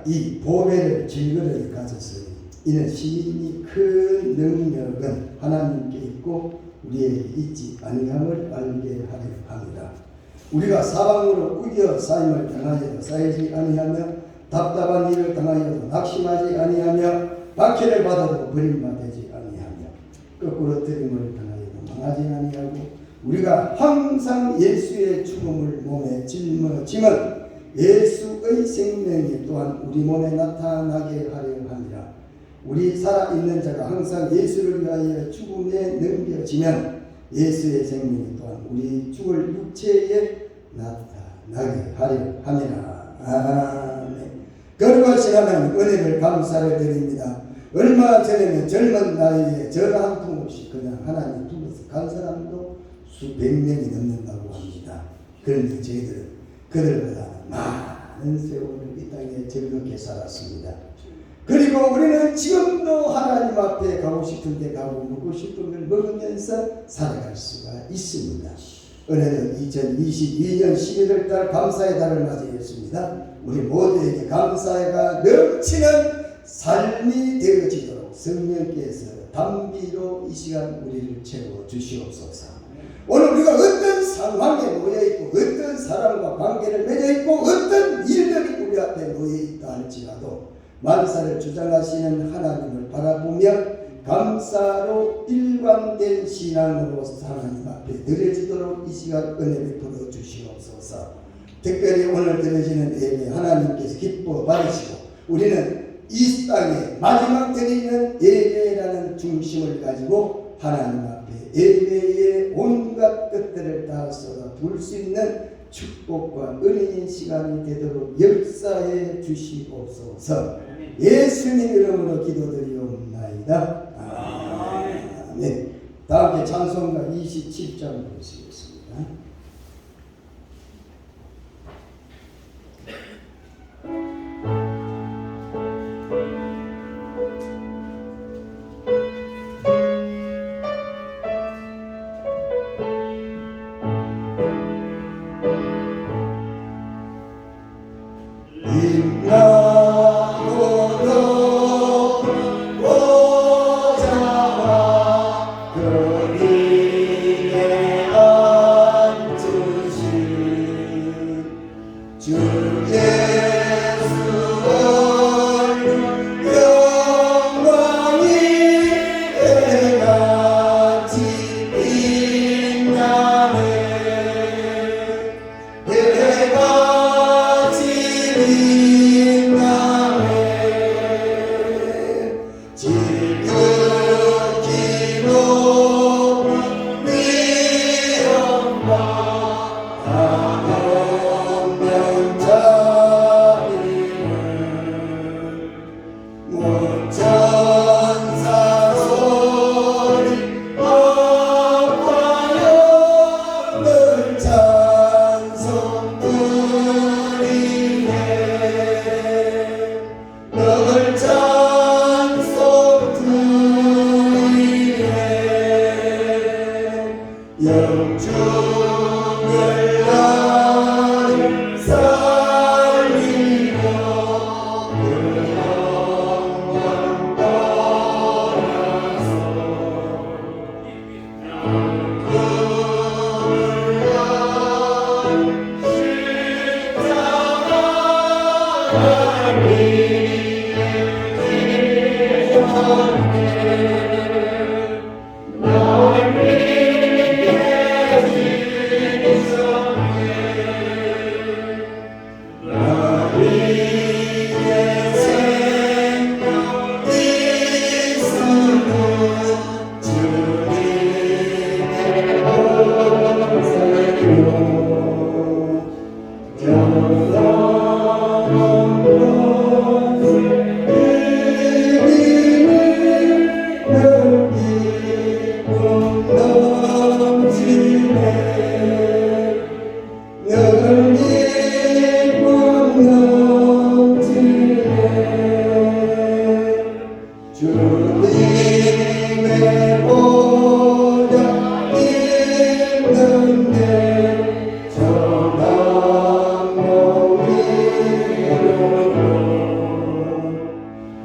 이 보배를 질그릇에 가졌으니 이는 시인이 큰 능력은 하나님께 있고 우리에게 있지 아니함을 알게 하려 합니다. 우리가 사방으로 우겨 쌓임을 당하여도 쌓이지 아니하며 답답한 일을 당하여도 낙심하지 아니하며 박해를 받아도 버림받지 아니하며 거꾸로 들임을 당하여도 망하지 아니하고 우리가 항상 예수의 죽음을 몸에 짊어짐은 예수의 생명이 또한 우리 몸에 나타나게 하려 합니다. 우리 살아있는 자가 항상 예수를 위하여 죽음에 넘겨지면 예수의 생명이 또한 우리 죽을 육체에 나타나게 하려 합니다. 아멘. 거룩하신 하나님 은혜를 감사를 드립니다. 얼마 전에는 젊은 나이에 전 한 통 없이 그냥 하나님 품에서 간 사람도 수백 명이 넘는다고 합니다. 그런데 저희들은 그들보다 많은 세월을 이 땅에 즐겁게 살았습니다. 그리고 우리는 지금도 하나님 앞에 가고 싶은 데 가고 먹고 싶은 걸 먹으면서 살아갈 수가 있습니다. 오늘은 2022년 11월 달 감사의 달을 맞이했습니다. 우리 모두에게 감사가 넘치는 삶이 되어지도록 성령께서 담비로 이 시간 우리를 채워 주시옵소서. 오늘 우리가 어떤 상황에 놓여있고 어떤 사람과 관계를 맺어있고 어떤 일들이 우리 앞에 놓여있다 할지라도 만사를 주장하시는 하나님을 바라보며 감사로 일관된 신앙으로 하나님 앞에 드려지도록 이 시간 은혜 베풀어 주시옵소서. 특별히 오늘 드려지는 예배 하나님께서 기뻐 받으시고 우리는 이 땅에 마지막 드리는 예배라는 중심을 가지고 하나님 앞에 예배의 온갖 것들을 다 쏟아 부을 수 있는 축복과 은혜의 시간이 되도록 역사해 주시옵소서. 예수님 이름으로 기도드리옵나이다. 아멘. 다 함께 찬송가 27장 보시겠습니다.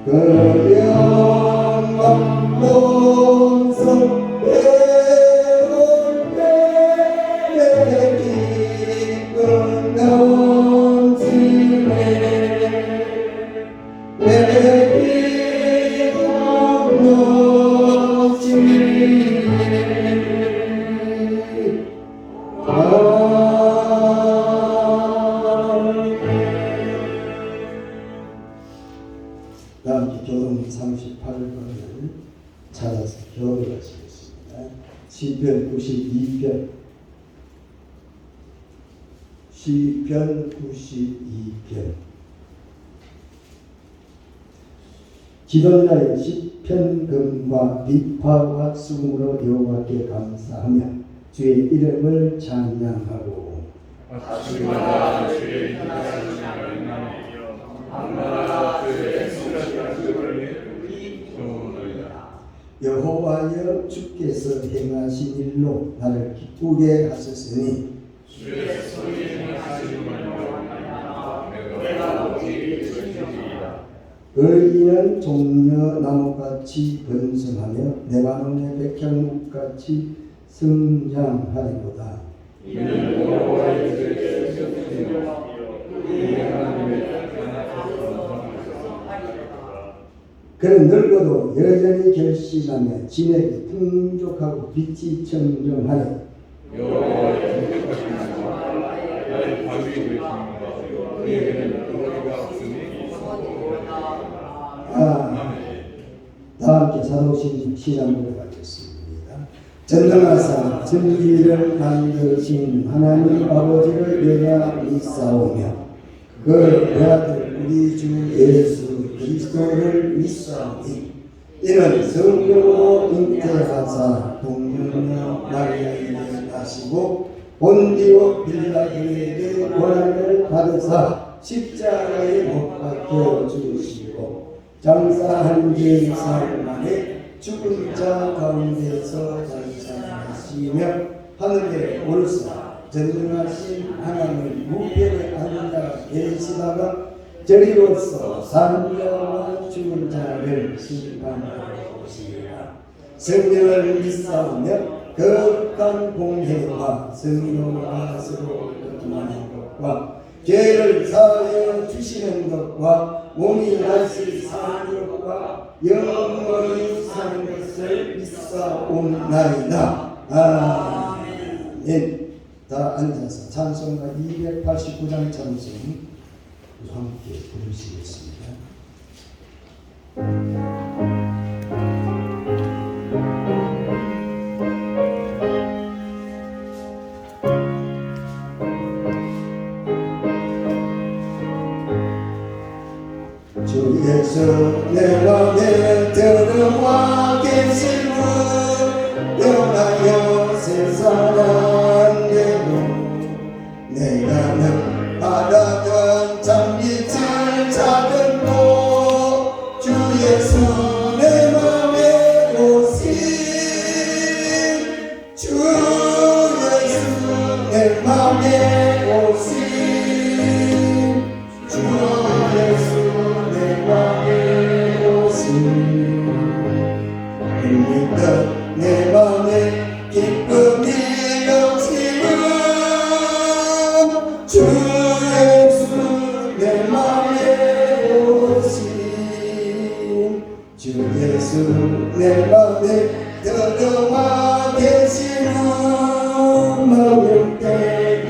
그 영원 몸소 배울 때내 기쁨 넘치네 내 기쁨 다음 교동 38번을 찾아서 교도하시겠습니다. 시편 92편 시편 92편 지도자의 시편금과 비파와 수금으로 여호와께 감사하며 주의 이름을 찬양하고 아침마다 주의 인자하심을 인하며 밤마다 주의 쓰러지심을 기도하노이다. 여호와여 주께서 행하신 일로 나를 기쁘게 하셨으니 주의 손이 행하심을 말미암아 내가 오직 주시리이다. 의인은 종려나무같이 번성하며 레바논의 백향목같이 성장하리로다. 이는 여호와의 뜻을 지키며 우리 하나님의 하나님께서 하리로다. 그는 늙어도 여전히 결실하며 진액이 풍족하고 빛이 청정하니 여호와의 공격하심과 나의 바위 되심과 그에게는 도리가 없으니 다 함께 사도신 시장으로 가겠습니다. 전능하사 진리를 만드신 하나님 아버지를 내가 믿사오며 그 외아들 우리 주 예수 그리스도를 믿사오니 이는 성령으로 잉태하사 동정녀 마리아에게 나시고 본디오 빌라도에게 고난을 받으사 십자가에 못 박혀 죽으시고 장사한 지 사흘 만에 죽은 자 가운데서 장사하시며 하늘에 오르사 전능하신 하나님 우편에 앉아 계시다가 저리로서 산자와 죽은 자를 심판하러 오시리라. 성령을 믿사오며 거룩한 공회와 성령과 서로 교통하는 것과 죄를 사하여 주시는 것과 몸이 다시 사는 것과 영원히 사는 것을 믿사옵나이다. 아멘. 다 앉아서 찬송가 289장 찬송 함께 부르시겠습니다. 주 예수 내 맘에 들어와 계시고 영하여 세상한 대로 내가는 바라던 장빛을 찾았고 주 예수 내 맘에 오신 주 예수 내 맘에 오신 주 예수 내 맘에 기쁨이 넘치는 주 예수 내 맘에 오신 주 예수 내 맘에 들어와 계시는 마음 때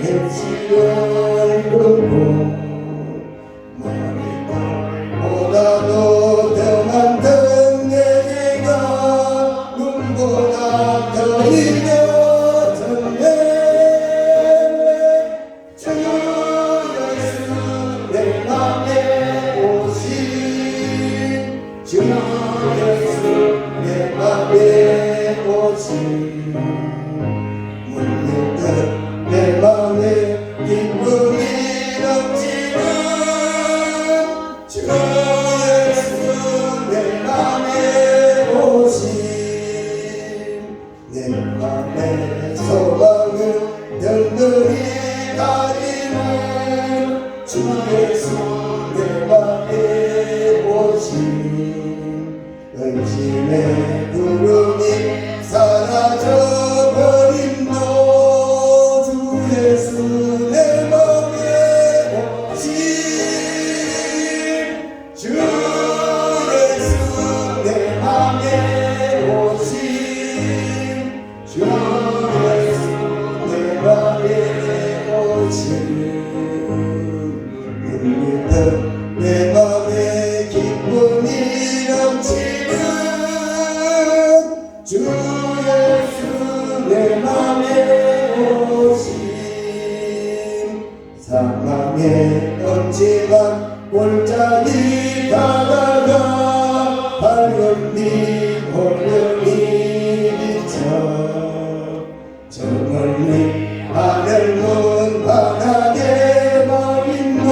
계시는 그곳 보다도 더 많던 내가 눈보다 더 이겨졌네 주 예수 내 맘에 오신 주 예수 내 맘에 오신 문득 내 맘에 기쁨이 넘치는 주 예수 내 맘에 오신 내 맘에 소망을 든든히 가리는 주 예수 내 맘에 오신 주 예수 내 맘에 오신 주 예수 내 맘에 오신 눈밑은 내 맘에 기쁨이 넘치는 주 예수 내 맘에 오신 사망의 엄지만 골짜기 가다가 밝은 빛 호련히 비쳐 저 멀리 하늘문 환하게 말인도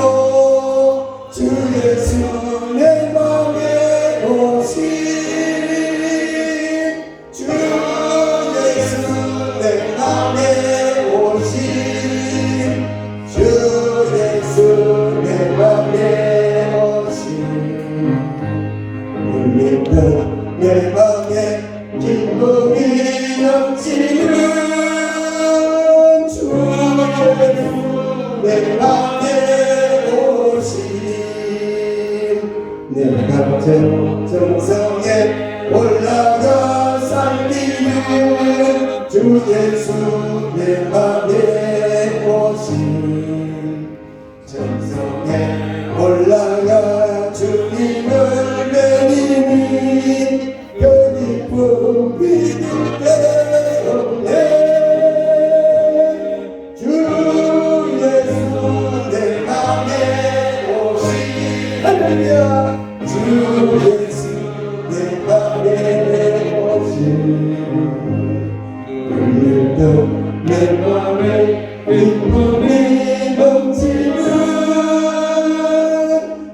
주 예수 내 맘에 오신 주 예수 내 맘에 오신 주 예수 내 맘에 오신 울리는 내 맘에 기쁨이 넘치는 주 예수 내 맘에 오신 내 같은 정성에 올라가 살리는 주 예수 내 맘에 오신 정성에 올라가 주님을 내리니 그 기쁨 믿을 때 없네 주 예수 내 맘에 오신 할렐루야 주 예수 내 맘에 오신 오늘도 내 맘에 기쁨이 넘치는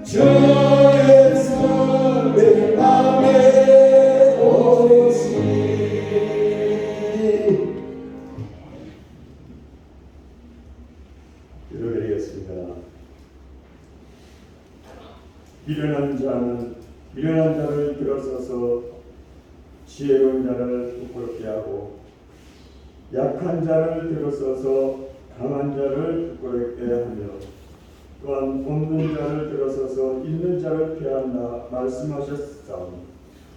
주 예수 내 맘에 오신 기도드리겠습니다. 미련한 자를 들어서서 지혜로운 자를 부끄럽게 하고 약한 자를 들어서서 강한 자를 부끄럽게 하며 또한 없는 자를 들어서서 있는 자를 피한다 말씀하셨사오니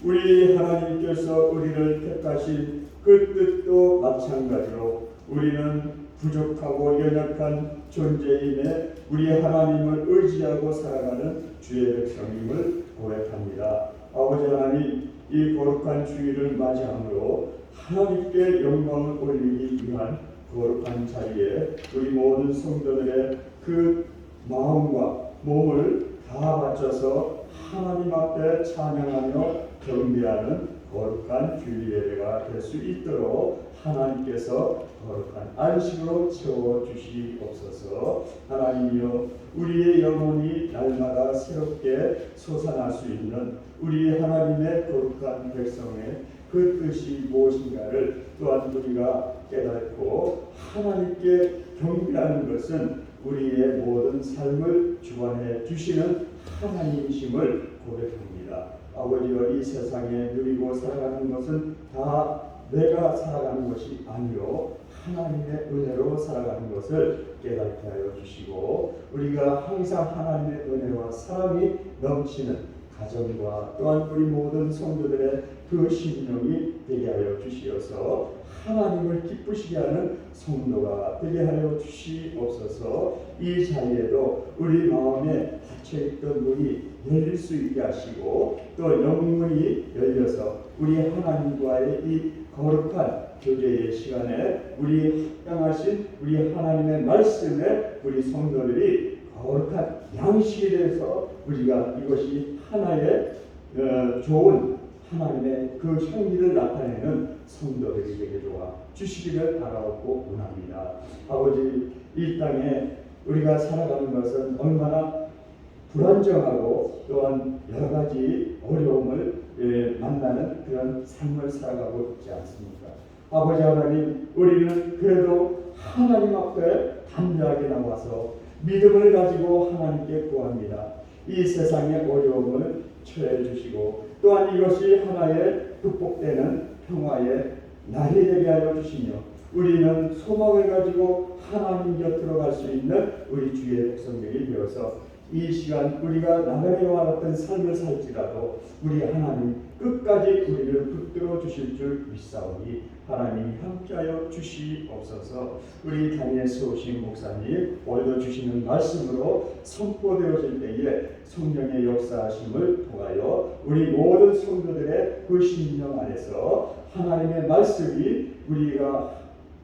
우리 하나님께서 우리를 택하신 그 뜻도 마찬가지로 우리는 부족하고 연약한 존재임에 우리 하나님을 의지하고 살아가는 주의 백성임을 고백합니다. 아버지 하나님, 이 거룩한 주일을 맞이함으로 하나님께 영광을 올리기 위한 거룩한 자리에 우리 모든 성도들의 그 마음과 몸을 다 바쳐서 하나님 앞에 찬양하며 경배하는 거룩한 주일 예배가 될 수 있도록 하나님께서 거룩한 안식으로 채워주시옵소서. 하나님이여, 우리의 영혼이 날마다 새롭게 솟아날 수 있는 우리 하나님의 거룩한 백성의 그 뜻이 무엇인가를 또한 우리가 깨닫고 하나님께 경배하는 것은 우리의 모든 삶을 주관해 주시는 하나님이심을 고백합니다. 아버지여, 이 세상에 누리고 살아가는 것은 다 내가 살아가는 것이 아니요 하나님의 은혜로 살아가는 것을 깨닫게 하여 주시고 우리가 항상 하나님의 은혜와 사랑이 넘치는 가정과 또한 우리 모든 성도들의 그 심령이 되게 하여 주시어서 하나님을 기쁘시게 하는 성도가 되게 하여 주시옵소서. 이 자리에도 우리 마음에 닫혀있던 문이 열릴 수 있게 하시고 또 영문이 열려서 우리 하나님과의 이 거룩한 교제의 시간에 우리 합당하신 우리 하나님의 말씀에 우리 성도들이 거룩한 양식에 대해서 우리가 이것이 하나의 좋은 하나님의 그 향기를 나타내는 성도들이 되게 도와 주시기를 바라옵고 원합니다. 아버지, 이 땅에 우리가 살아가는 것은 얼마나 불안정하고 또한 여러 가지 어려움을 만나는 그런 삶을 살아가고 있지 않습니까? 아버지 하나님, 우리는 그래도 하나님 앞에 담대하게 나와서 믿음을 가지고 하나님께 구합니다. 이 세상의 어려움을 처해 주시고 또한 이것이 하나의 극복되는 평화의 날이 되게 하여 주시며 우리는 소망을 가지고 하나님 곁으로 갈 수 있는 우리 주의 백성들이 되어서 이 시간 우리가 나그네와 같은 삶을 살지라도 우리 하나님 끝까지 우리를 붙들어 주실 줄 믿사오니 하나님이 함께하여 주시옵소서. 우리 다니엘 수호신 목사님 오늘도 주시는 말씀으로 선포되어질 때에 성령의 역사하심을 통하여 우리 모든 성도들의 그 심령 안에서 하나님의 말씀이 우리가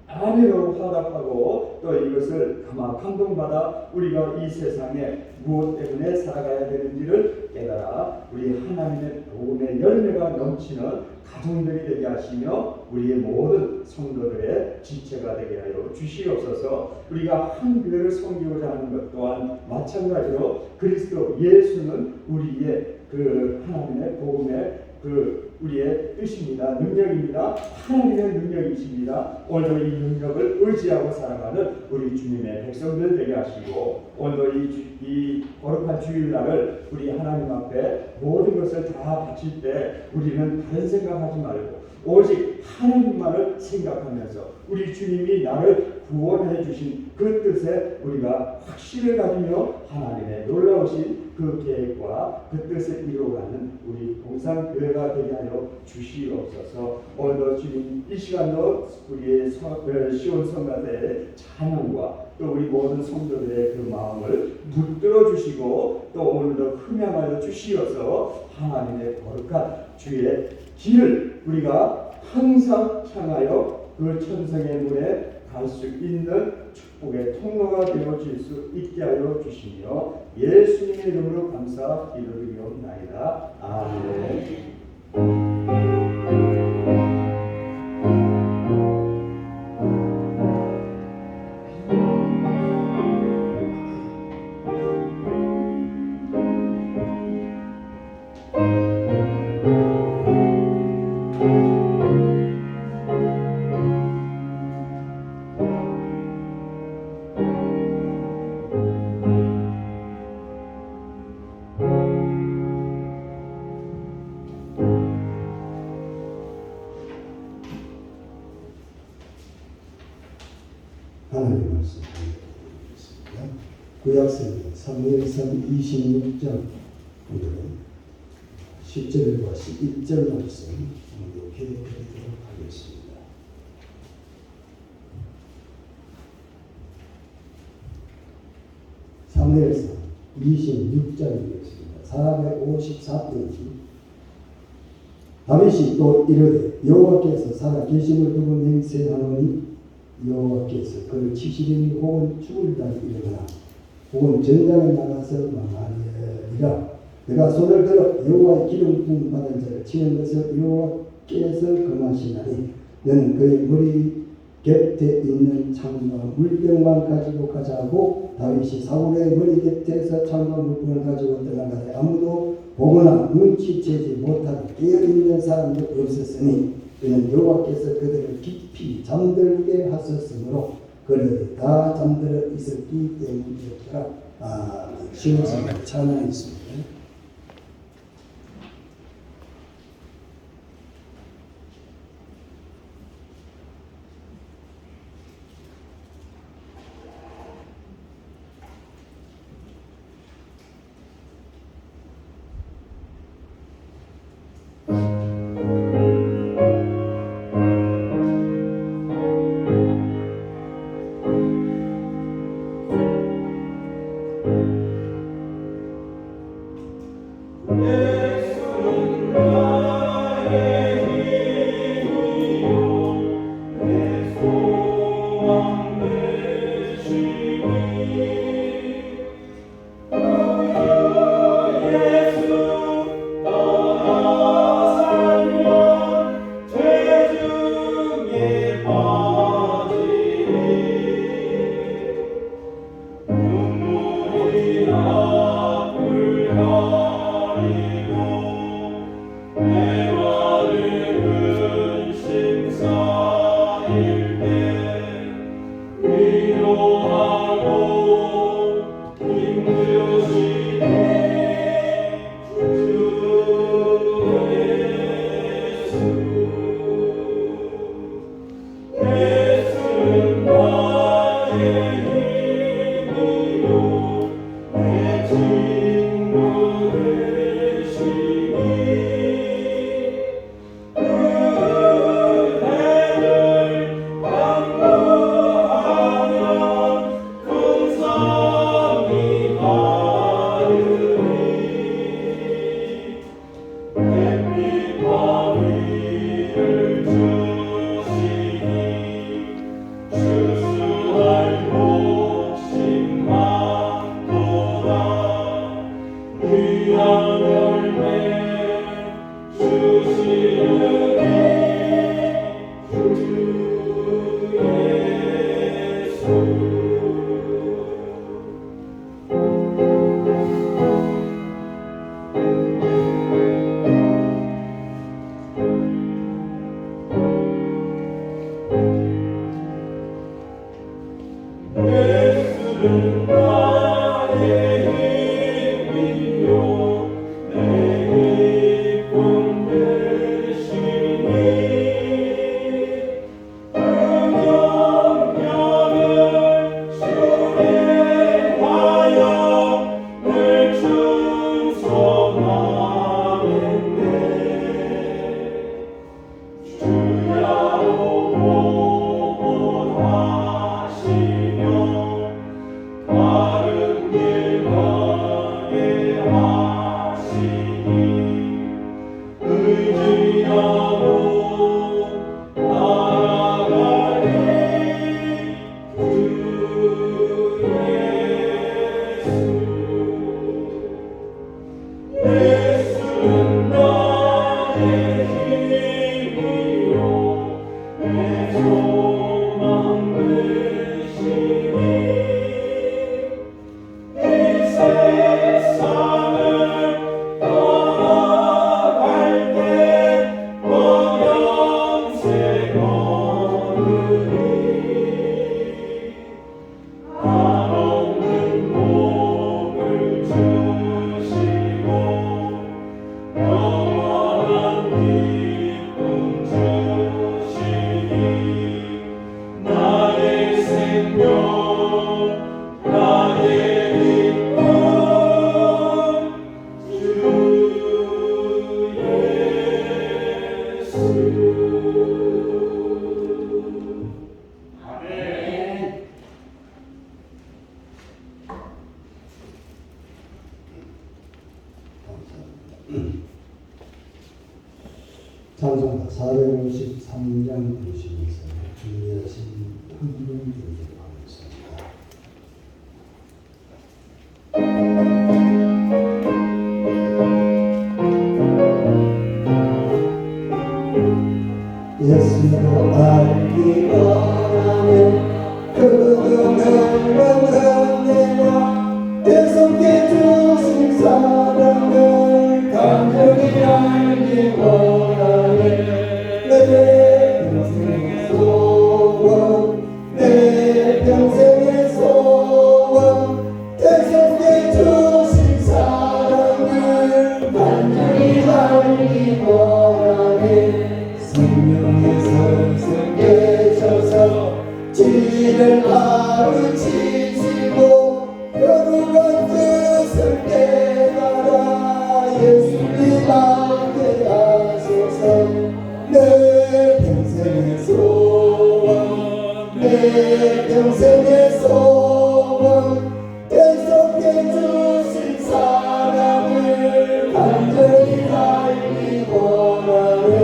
아멘으로 화답하고 또 이것을 감동받아 우리가 이 세상에 무엇 때문에 살아가야 되는지를 깨달아 우리 하나님의 복음의 열매가 넘치는 가정들이 되게 하시며 우리의 모든 성도들의 지체가 되게 하여 주시옵소서. 우리가 한 교회를 섬기고자 하는 것 또한 마찬가지로 그리스도 예수는 우리의 그 하나님의 복음의 그 우리의 뜻입니다. 능력입니다. 하나님의 능력이십니다. 오늘도 이 능력을 의지하고 살아가는 우리 주님의 백성들 되게 하시고 오늘도 이 거룩한 주일날을 우리 하나님 앞에 모든 것을 다 바칠 때 우리는 다른 생각하지 말고 오직 하나님만을 생각하면서 우리 주님이 나를 구원해 주신 그 뜻에 우리가 확신을 가지며 하나님의 놀라우신 그 계획과 그 뜻을 이루어가는 우리 봉산교회가 되게 하여 주시옵소서. 오늘도 주님 이 시간도 우리의 시온 성가대의 찬양과 또 우리 모든 성도들의 그 마음을 붙들어 주시고 또 오늘도 흠양하여 주시어서 하나님의 거룩한 주의 길을 우리가 항상 향하여 그 천성의 문에 갈 수 있는 축복의 통로가 되어질 수 있게 하여 주시며 예수님의 이름으로 감사 기도드리옵나이다. 아멘. 하나님 말씀 드리겠습니다. 구약성경 사무엘상 26장 오늘은 10절과 11절 말씀 공독해 드리도록 하겠습니다. 사무엘상 26장이겠습니다. 454페이지. 다윗이 또 이르되 여호와께서 살아 계심을 두고 맹세하노니 여호와께서 그를 70일 혹은 죽을 날이 일어나 혹은 전장에 나가서 망하리라. 내가 손을 들어 여호와의 기름 부음 받은 자를 치는 것을 여호와께서 금하시나니 너는 그의 머리 곁에 있는 창과 물병만 가지고 가자고 다윗이 사울의 머리 곁에서 창과 물병을 가지고 떠나가되 아무도 보거나 눈치채지 못하고 깨어있는 사람도 없었으니 그는 여호와께서 그들을 깊이 잠들게 하셨으므로 그들이 다 잠들어 있었기 때문이었더라. 아멘. 시온성가 찬양했습니다. 찬송가 453장 보시면서 준비하신 한분 드리도록 하겠습니다. 예수로 알기 원하네 그는 은혜와 계속해 주신 사랑을 간절히 알기 원하네 내 평생의 소원 내 평생의 소원 계속해 주신 사랑을 간절히 알기 원하네 성령의 선생 계셔서 진리를 가르치시고 거룩한 뜻을 깨달아 예수님 알게 하소서 내 평생의 소원 내 평생의 소원 계속해 주신 사랑을 간절히 알기 원하네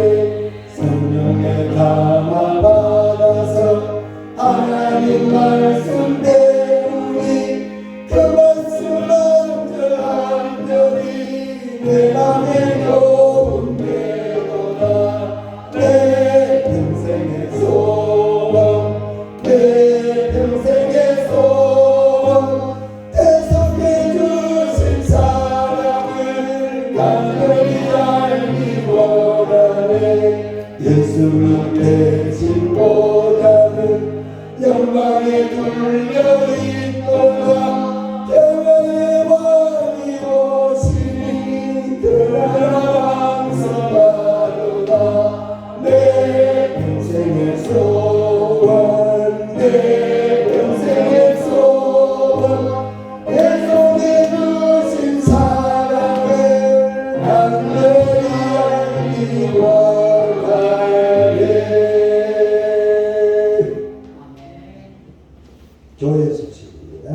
성령의 감화 받아서 하나님 말씀 배우니 그 말씀 먼저 한절이 내 맘에 교훈되도다 내 평생의 소원 내 평생의 소원 계속해 주신 사랑을 간절히 알기 원하네 예수님 대신보다는 영광에 둘려 있도다 평화의 왕이 오시니 그나라 왕성하도다 내 평생의 소원 내 평생의 소원 계속해 주신 사랑을 간절히 알기 원하네 교회 소식입니다.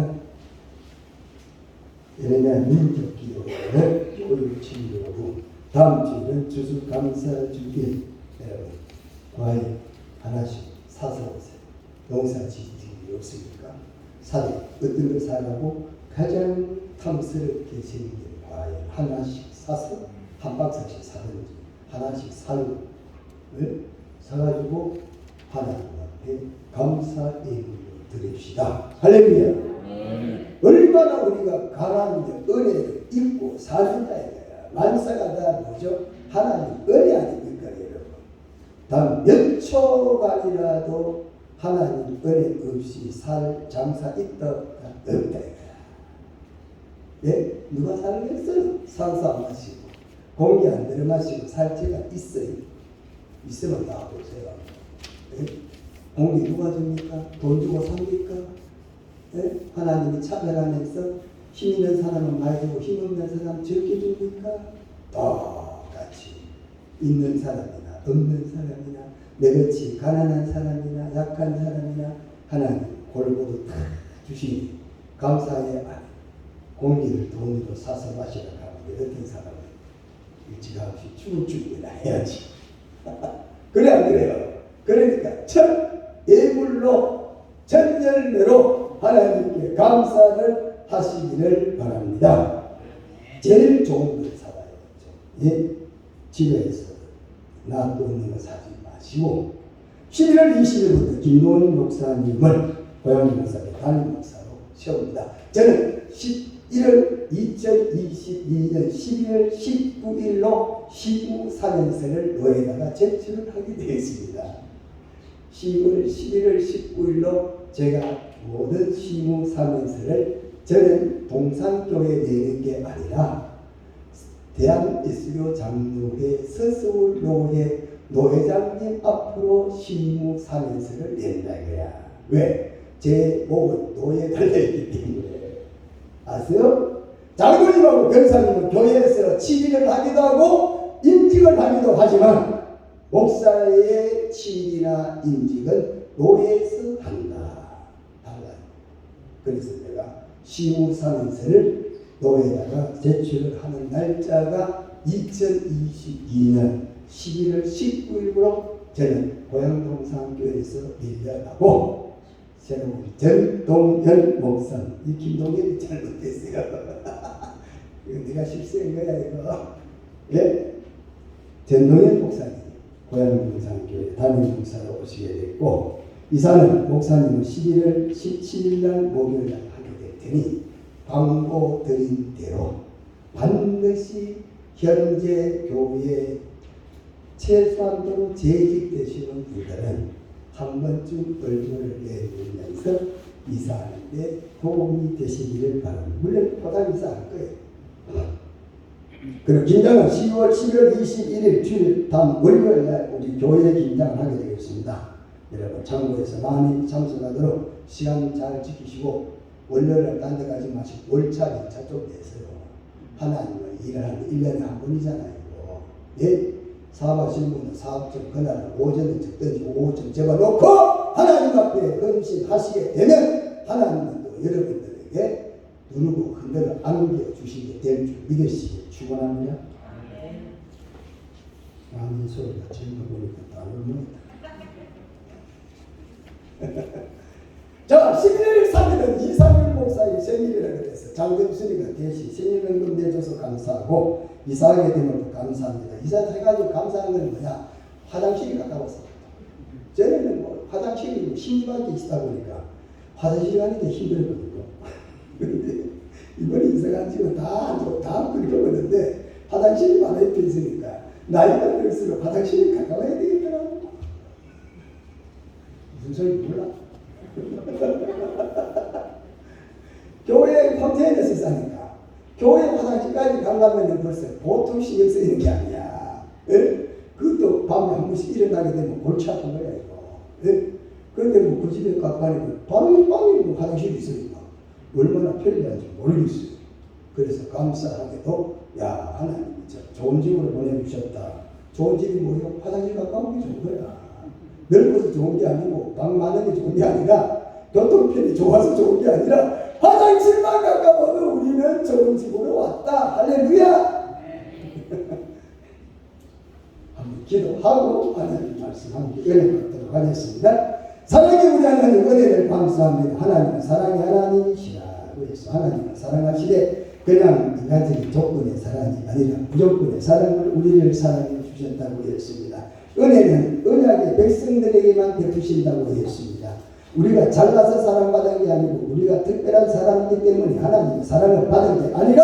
예레미야 민족기도회 교육친교부 다음 주에는 주수감사주일 과외 하나씩 사서 오세요. 농사지들이 없으니까 사회 어떤 걸 사라고 가장 탐스럽게 생긴 과외 하나씩 사서 한 박스씩 사든지 하나씩 사요. 사가지고 하나님 앞에 감사 예물로 드립시다. 할렐루야. 얼마나 우리가 가난한데 은혜를 입고 사는 자에게야. 만사가 다 뭐죠? 하나님 은혜 아닙니까 여러분? 단 몇 초간이라도 하나님 은혜 없이 살 장사 있다 없다 이거야. 예? 누가 살겠어요? 산소 안 마시고 공기 안 들여 마시고 살 때가 있어요. 있으면 나와보세요. 예? 공기 누가 줍니까? 돈 주고 삽니까? 예? 하나님이 차별하면서 힘 있는 사람은 많이 주고 힘 없는 사람 적게 줍니까? 똑같이 있는 사람이나 없는 사람이나 내같이 가난한 사람이나 약한 사람이나 하나님 골고루 다 주시니 감사의 안 공기를 돈으로 사서 마시러 가는데 어떤 사람은 일찌감치 죽을 준비나 해야지. 그래 안 그래요? 그러니까 첫 예물로 첫 열매로 하나님께 감사를 하시기를 바랍니다. 제일 좋은 걸 사와야죠. 예? 집에서 놔두는 거 사지 마시고 11월 20일부터 김노은 목사님을 고양이 목사의 담임 목사로 세웁니다. 저는 2022년 12월 19일로 시무 4년생을 노예다가 제출을 하게 되었습니다. 11월 19일로 제가 모든 시무 4년생을 저는 동산교회에 내는 게 아니라 대한예수교 장로회 서서울노회 노회장님 앞으로 시무 4년생을 낸다 이거야. 왜? 제 목은 노예에 달려있기 때문에. 아세요? 장로님하고 권사님은 교회에서 치리를 하기도 하고 임직을 하기도 하지만 목사의 치리나 임직은 노예에서 한다. 달라요. 그래서 내가 시무 4년생을 노예에다가 제출을 하는 날짜가 2022년 11월 19일부로 저는 고향동산교회에서 밀려나고 새로운 전동현 목사님, 이 김동현이 잘못됐어요. 이거 내가 실수한 거야 이거. 예? 전동현 목사님 고향동산교회 담임 목사로 오시게 됐고, 이사는 목사님은 11월 17일 날 목요일 날 하게 될 테니 광고 드린 대로 반드시 현재 교회에 최소한도로 재직되시는 분들은 한 번쯤 얼굴을 내밀면서 이사하는 데 도움이 되시기를 바랍니다. 물론 포장 이사할 거예요. 그리고 김장은 11월 21일 주일 다음 월요일 날 우리 교회 김장을 하게 되겠습니다. 여러분 참고해서 많이 참석하도록 시간 잘 지키시고, 월요일날 딴 데 가지 마시고 월차리 저쪽 내서요. 하나님은 일을 하는 1년에 한 번이잖아요. 예? 사업하시는 분은 사업적 그날 오전에 적든지 오후쯤 집어놓고 하나님 앞에 헌신하시게 되면 하나님은 또 여러분들에게 누르고 흔들어 안겨주시게 될 줄 믿으시길 축원합니다. 아멘 소리가 지금 보니까 따로 모이다. 자, 11월 3일은 이상윤 목사의 생일이라고 그랬어요. 장경순이가 대신 생일연금 내줘서 감사하고, 이사하게 되면 또 감사합니다. 이사해가지고 감사한 건 뭐냐? 화장실이 가까워서. 전에는 뭐 화장실이 12밖에 있다 보니까 화장실 가는 게 힘들거든요. 그런데 이번에 이사간 집은 다 그렇게 오는데 화장실이 많이 펴 있으니까 나이가 들수록 화장실이 가까워야 되겠더라고. 무슨 소리 몰라? 교회 컨테이너에서 싸니까 교회 화장실까지 가려면 벌써 보통 신경 쓰이는 게 아니야. 예? 그것도 밤에 한 번씩 일어나게 되면 골치 아픈 거야 이거. 예? 그런데 뭐 그 집에 가까이면 바로 이 방에 뭐 화장실이 있으니까 얼마나 편리한지 모르겠어요. 그래서 감사하게도 야 하나님 좋은 집으로 보내주셨다. 좋은 집이 뭐예요? 화장실 가까운 게 좋은 거야. 넓어서 좋은 게 아니고 방 많은 게 좋은 게 아니라 교통편이 좋아서 좋은 게 아니라 화장실만 가까워도 우리는 좋은 집으로 왔다. 할렐루야. 한번 기도하고 하나님 말씀 함께 은혜 받도록 하겠습니다. 사랑의 우리 하나님 은혜를 감사합니다. 하나님은 사랑의 하나님이시라고 해서 하나님은 사랑하시되 그냥 인간적인 조건의 사랑이 아니라 무조건의 사랑을 우리를 사랑해 주셨다고 했습니다. 은혜는 언약의 백성들에게만 베푸신다고 했습니다. 우리가 잘나서 사랑받은 게 아니고 우리가 특별한 사람이기 때문에 하나님의 사랑을 받은 게 아니라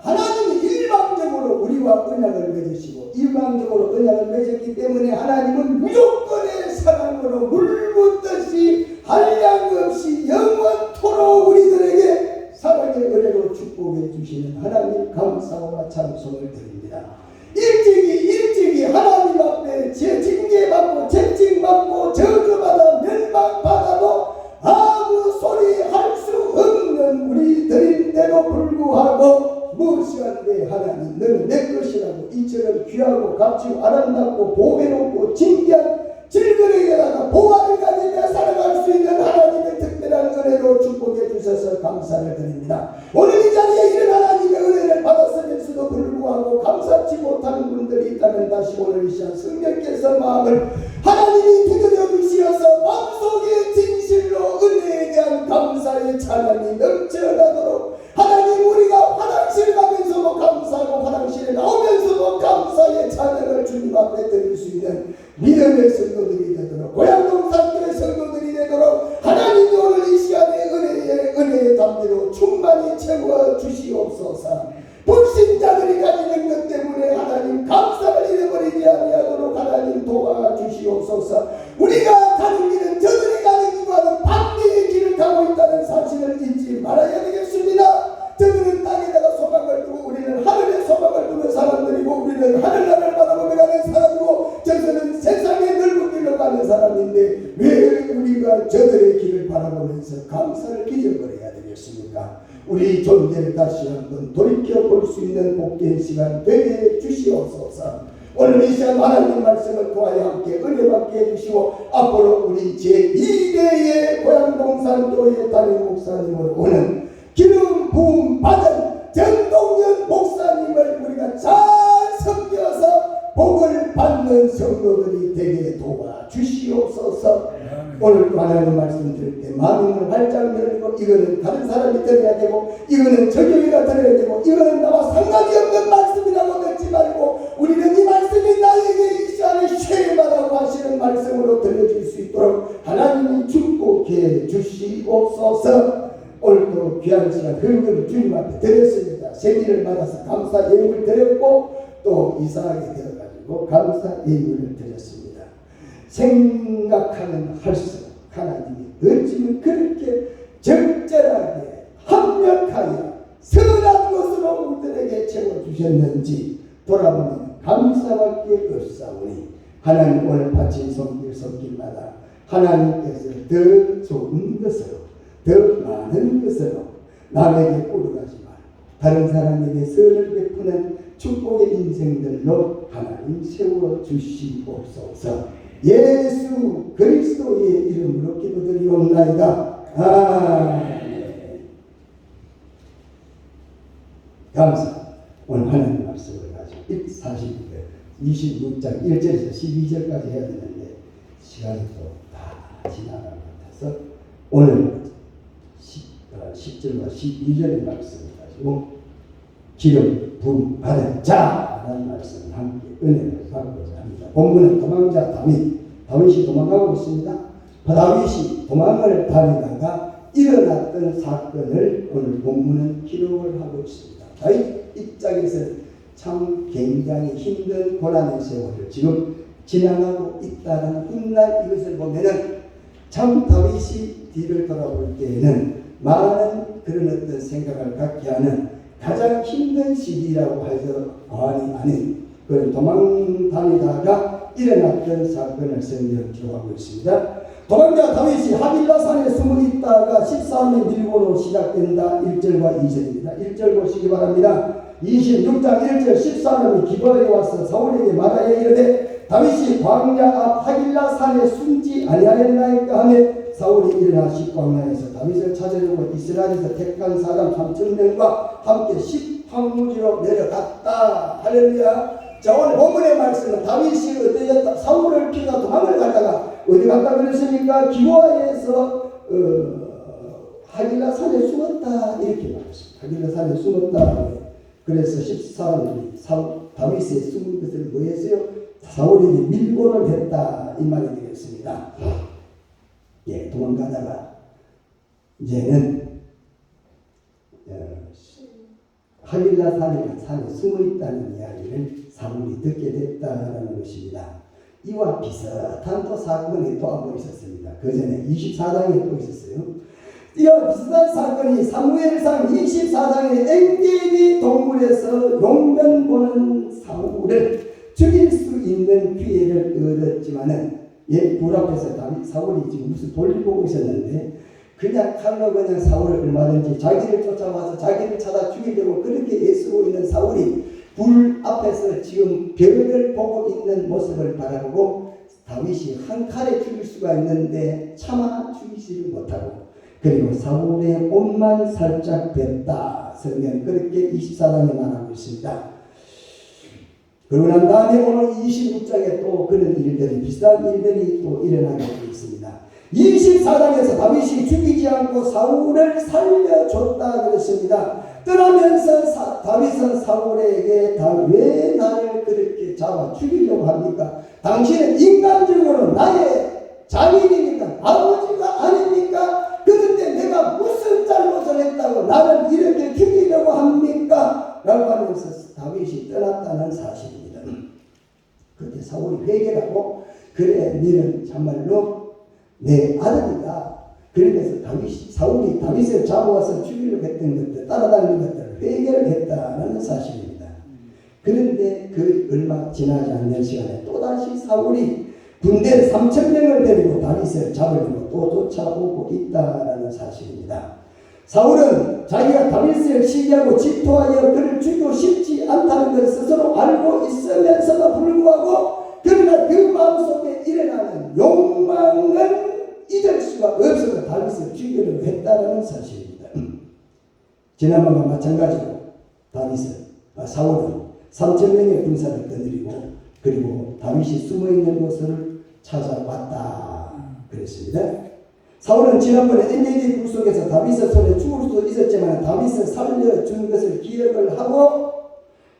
하나님이 일방적으로 우리와 언약을 맺으시고 일방적으로 언약을 맺었기 때문에 하나님은 무조건의 사랑으로 물붓듯이 한량없이 영원토록 우리들에게 사랑의 은혜로 축복해 주시는 하나님 감사와 찬송을 드립니다. 일찍이 하나님 앞에 징계받고 채찍받고 저주받아 멸망받아도 아무 소리 할 수 없는 우리들인데도 불구하고 무시한데 하나님 너는 내 것이라고 이처럼 귀하고 값지고 아름답고 보배롭고 진귀한 질그레게다가 보화를 가지며 살아갈 수 있는 하나님의 특별한 은혜로 축복해 주셔서 감사를 드립니다. 오늘 이 자리에 이런 하나님의 은혜를 받았으면서도 불구하고 감사치 못하는 분들이 있다면 다시 오늘 이 시간 성령께서 마음을 하나님이 두드려 주시어서 마음속에 진실로 은혜에 대한 감사의 찬양이 넘쳐나도록 하나님 우리가 화장실 가면서도 감사하고 화장실에 나오면서도 감사의 찬양을 주님 앞에 드릴 수 있는 믿음의 성도들이 되도록 고향동산교회 성도들이 되도록 하나님이 오늘 이 시간에 은혜의 담비로 충만히 채워 주시옵소서. 불신자들이 가지는 것 때문에 하나님 감사를 잃어버리지 아니하도록 하나님 도와주시옵소서. 우리가 가는 길은 저들이 가는 길과는 반대의 길을 가고 있다는 사실을 잊지 말아야 되겠습니다. 저들은 땅에다가 소망을 두고 우리는 하늘에 소망을 두는 사람들이고 우리는 하늘나라를 바라보며 가는 사람이고 저들은 세상의 넓은 길로 가는 사람인데 왜 우리가 저들의 길을 바라보면서 감사를 잊어버려야 되겠습니까? 우리 존재를 다시 한번 돌이켜볼 수 있는 복된 시간 되게 주시옵소서. 오늘 이 시간 하나님 말씀을 통하여 함께 은혜받게 해주시고 앞으로 우리 제2대의 고향동산교회 담임 목사님으로 오는 기름 부음 받은 전동현 목사님을 우리가 잘 섬겨서 복을 받는 성도들이 되게 도와주시옵소서. 오늘 하나님 말씀 들을 때 마음을 활짝 열고 이거는 다른 사람이 들어야 되고 이거는 저교회가 들어야 되고 이거는 나와 상관이 없는 말씀이라고 듣지 말고 우리는 이 말씀이 나에게 이 시간에 쉐마라고 하시는 말씀으로 들려줄 수 있도록 하나님이 축복해 주시옵소서. 오늘도 귀한 시간 헌금을 주님 앞에 드렸습니다. 세기를 받아서 감사 예물을 드렸고 또 이사하게 되어가지고 감사 예물을 드렸습니다. 생각하면 할수록 하나님이 어찌면 그렇게 적절하게 합력하여 선한 것으로 우리들에게 채워주셨는지 돌아보면 감사밖에 없사오니 하나님 오늘 바친 손길마다 하나님께서 더 좋은 것으로 더 많은 것으로 남에게 꾸려가지 말고 다른 사람에게 선을 베푸는 축복의 인생들로 하나님 세워주시옵소서. 예수 그리스도의 이름으로 기도드리옵나이다. 아멘. 감사. 오늘 하나님 말씀을 가지고 26장 1절에서 12절까지 해야 되는데 시간이 또 다 지나간 것 같아서 오늘 10절과 12절의 말씀을 가지고 기름 부음 받은 자라는 말씀을 함께 은혜를 받고자 합니다. 본문은 도망자 다윗이 도망가고 있습니다. 다윗이 도망을 다니다가 일어났던 사건을 오늘 본문은 기록을 하고 있습니다. 다윗 입장에서 참 굉장히 힘든 고난의 세월을 지금 지나가고 있다는 훗날 이것을 보면은 참 다윗이 뒤를 돌아볼 때에는 많은 그런 어떤 생각을 갖게 하는 가장 힘든 시기라고 해서 과언이 아닌 그런 도망 다니다가 일어났던 사건을 성경 기록하고 있습니다. 도망자 다윗이 하빌라산에 숨어 있다가 13의 밀고로 시작된다. 1절과 2절입니다. 1절 보시기 바랍니다. 26장 1절 13이 기브아에 와서 사울에게 말하여 이르되 다윗이 광야 앞 하빌라산에 숨지 아니하였나이까 하며 사울이 일어나시 광야에서 다윗을 찾으려고 이스라엘에서 택한 사람 3,000명과 함께 십황무지로 내려갔다. 할렐루야. 자, 오늘 본문의 말씀은 다윗이 어디였다? 사울을 피가 도망을 가다가 어디 갔다 그랬습니까? 기브아에서 하길라산에 숨었다 이렇게 말했습니다. 하길라산에 숨었다. 그래서 14절이 다윗의 숨은 것을 뭐 했어요? 사울에게 밀고를 했다 이 말이 되겠습니다. 예, 도망가다가 이제는 하길라산에 숨어 있다는 이야기를 사울이 듣게 됐다는 것입니다. 이와 비슷한 또 사건이 또 한 번 있었습니다. 그 전에 24장에 또 있었어요. 이와 비슷한 사건이 사무엘상 24장에 엔게디 동굴에서 용변 보는 사울을 죽일 수 있는 기회를 얻었지만은 불 앞에서 사울이 지금 무슨 볼일 보고 있었는데 그냥 칼로 그냥 사울을 얼마든지 자기를 쫓아와서 자기를 찾아 죽이려고 그렇게 애쓰고 있는 사울이 불 앞에서 지금 별을 보고 있는 모습을 바라보고 다윗이 한 칼에 죽일 수가 있는데 차마 죽이지를 못하고 그리고 사울의 옷만 살짝 뱉다. 성경 그렇게 24장에 말하고 있습니다. 그러고 난 다음에 오늘 26장에 또 그런 일들이 비슷한 일들이 또 일어나게 되어 있습니다. 24장에서 다윗이 죽이지 않고 사울을 살려줬다 그랬습니다. 떠나면서 다윗은 사울에게 왜 나를 그렇게 잡아 죽이려고 합니까? 당신은 인간적으로 나의 자민이니까 아버지가 아닙니까? 그런데 내가 무슨 잘못을 했다고 나를 이렇게 죽이려고 합니까? 라고 하면서 다윗이 떠났다는 사실입니다. 그때 사울이 회개하고 그래 너는 참말로 내 아들이다. 그래서 사울이 다윗을 잡아와서 죽이려고 했던 것들 따라다니는 것들을 회개를 했다는 사실입니다. 그런데 그 얼마 지나지 않는 시간에 또다시 사울이 군대 3,000명을 데리고 다윗을 잡으려고 또 쫓아오고 있다는 사실입니다. 사울은 자기가 다윗을 시기하고 질투하여 그를 죽이고 싶지 않다는 것을 스스로 알고 있으면서도 불구하고 그러나 그 마음속에 일어나는 욕망은 잊을 수가 없어서 다윗을 죽이려고 했다는 사실입니다. 지난번과 마찬가지로 사울은 3,000명의 군사를 거느리고 그리고 다윗이 숨어있는 곳을 찾아왔다 그랬습니다. 사울은 지난번에 엔게디 굴 속에서 다윗의 손에 죽을 수도 있었지만 다윗을 살려준 것을 기억을 하고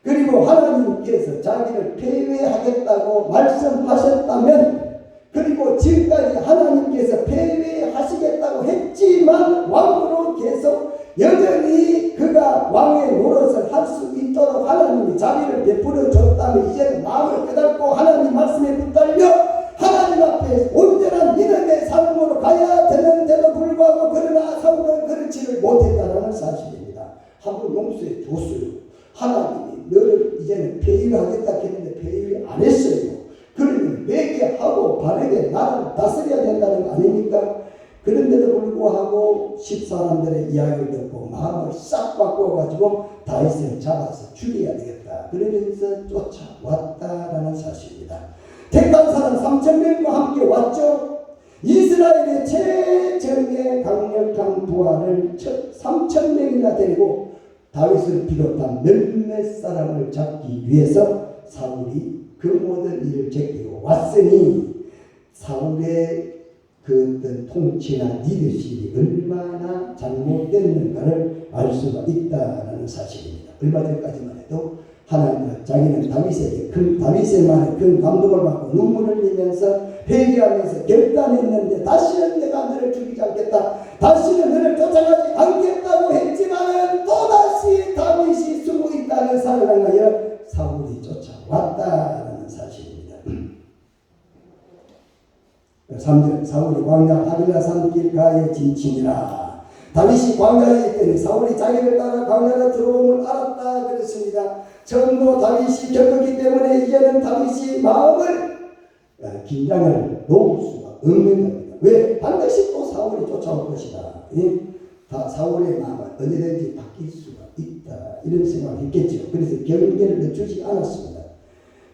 그리고 하나님께서 자기를 폐위하겠다고 말씀하셨다면 그리고 지금까지 하나님께서 폐위하시겠다고 했지만 왕으로 계속 여전히 그가 왕의 노릇을 할 수 있도록 하나님이 자비를 베풀어 줬다면 이제는 마음을 깨닫고 하나님 말씀에 붙들려 하나님 앞에 온전한 믿음의 삶으로 가야 되는데도 불구하고 그러나 사울은 그렇지를 못했다는 사실입니다. 한번 용서해 줬어요. 하나님이 너를 이제는 폐위하겠다 했는데 폐위 안 했어요. 그러면 회개하고 바르게 나라를 다스려야 된다는 거 아닙니까? 그런데도 불구하고 10사람들의 이야기를 듣고 마음을 싹 바꿔가지고 다윗을 잡아서 죽여야 되겠다. 그러면서 쫓아왔다라는 사실입니다. 택한 사람 3,000명과 함께 왔죠. 이스라엘의 최정예 강력한 부하를 3,000명이나 데리고 다윗을 비롯한 몇몇 사람을 잡기 위해서 사울이 그 모든 일을 제끼고 왔으니 사울의 그 어떤 통치나 리더십이 얼마나 잘못됐는가를 알 수가 있다는 사실입니다. 얼마 전까지만 해도 하나님은 자기는 다윗의 말에 큰 감동을 받고 눈물을 흘리면서 회개하면서 결단했는데 다시는 내가 너를 죽이지 않겠다. 다시는 너를 쫓아가지 않겠다고 했지만 또다시 다윗이 숨어 있다는 사실을 향하여 사울이 쫓아왔다는 사실입니다. 3절 사울이 광야 하빌라 산길가에 진친이라. 다윗이 광야에 있더니 사울이 자기를 따라 광야로 들어옴을 알았다 그랬습니다. 처음도 다윗이 겪었기 때문에 이제는 다윗이 마음을 긴장을 놓을 수가 없는 겁니다. 왜? 반드시 또 사울이 쫓아올 것이다. 다 사울의 마음은 언제든지 바뀔 수가 있다. 이런 생각을 했겠죠. 그래서 경계를 늦추지 않았습니다.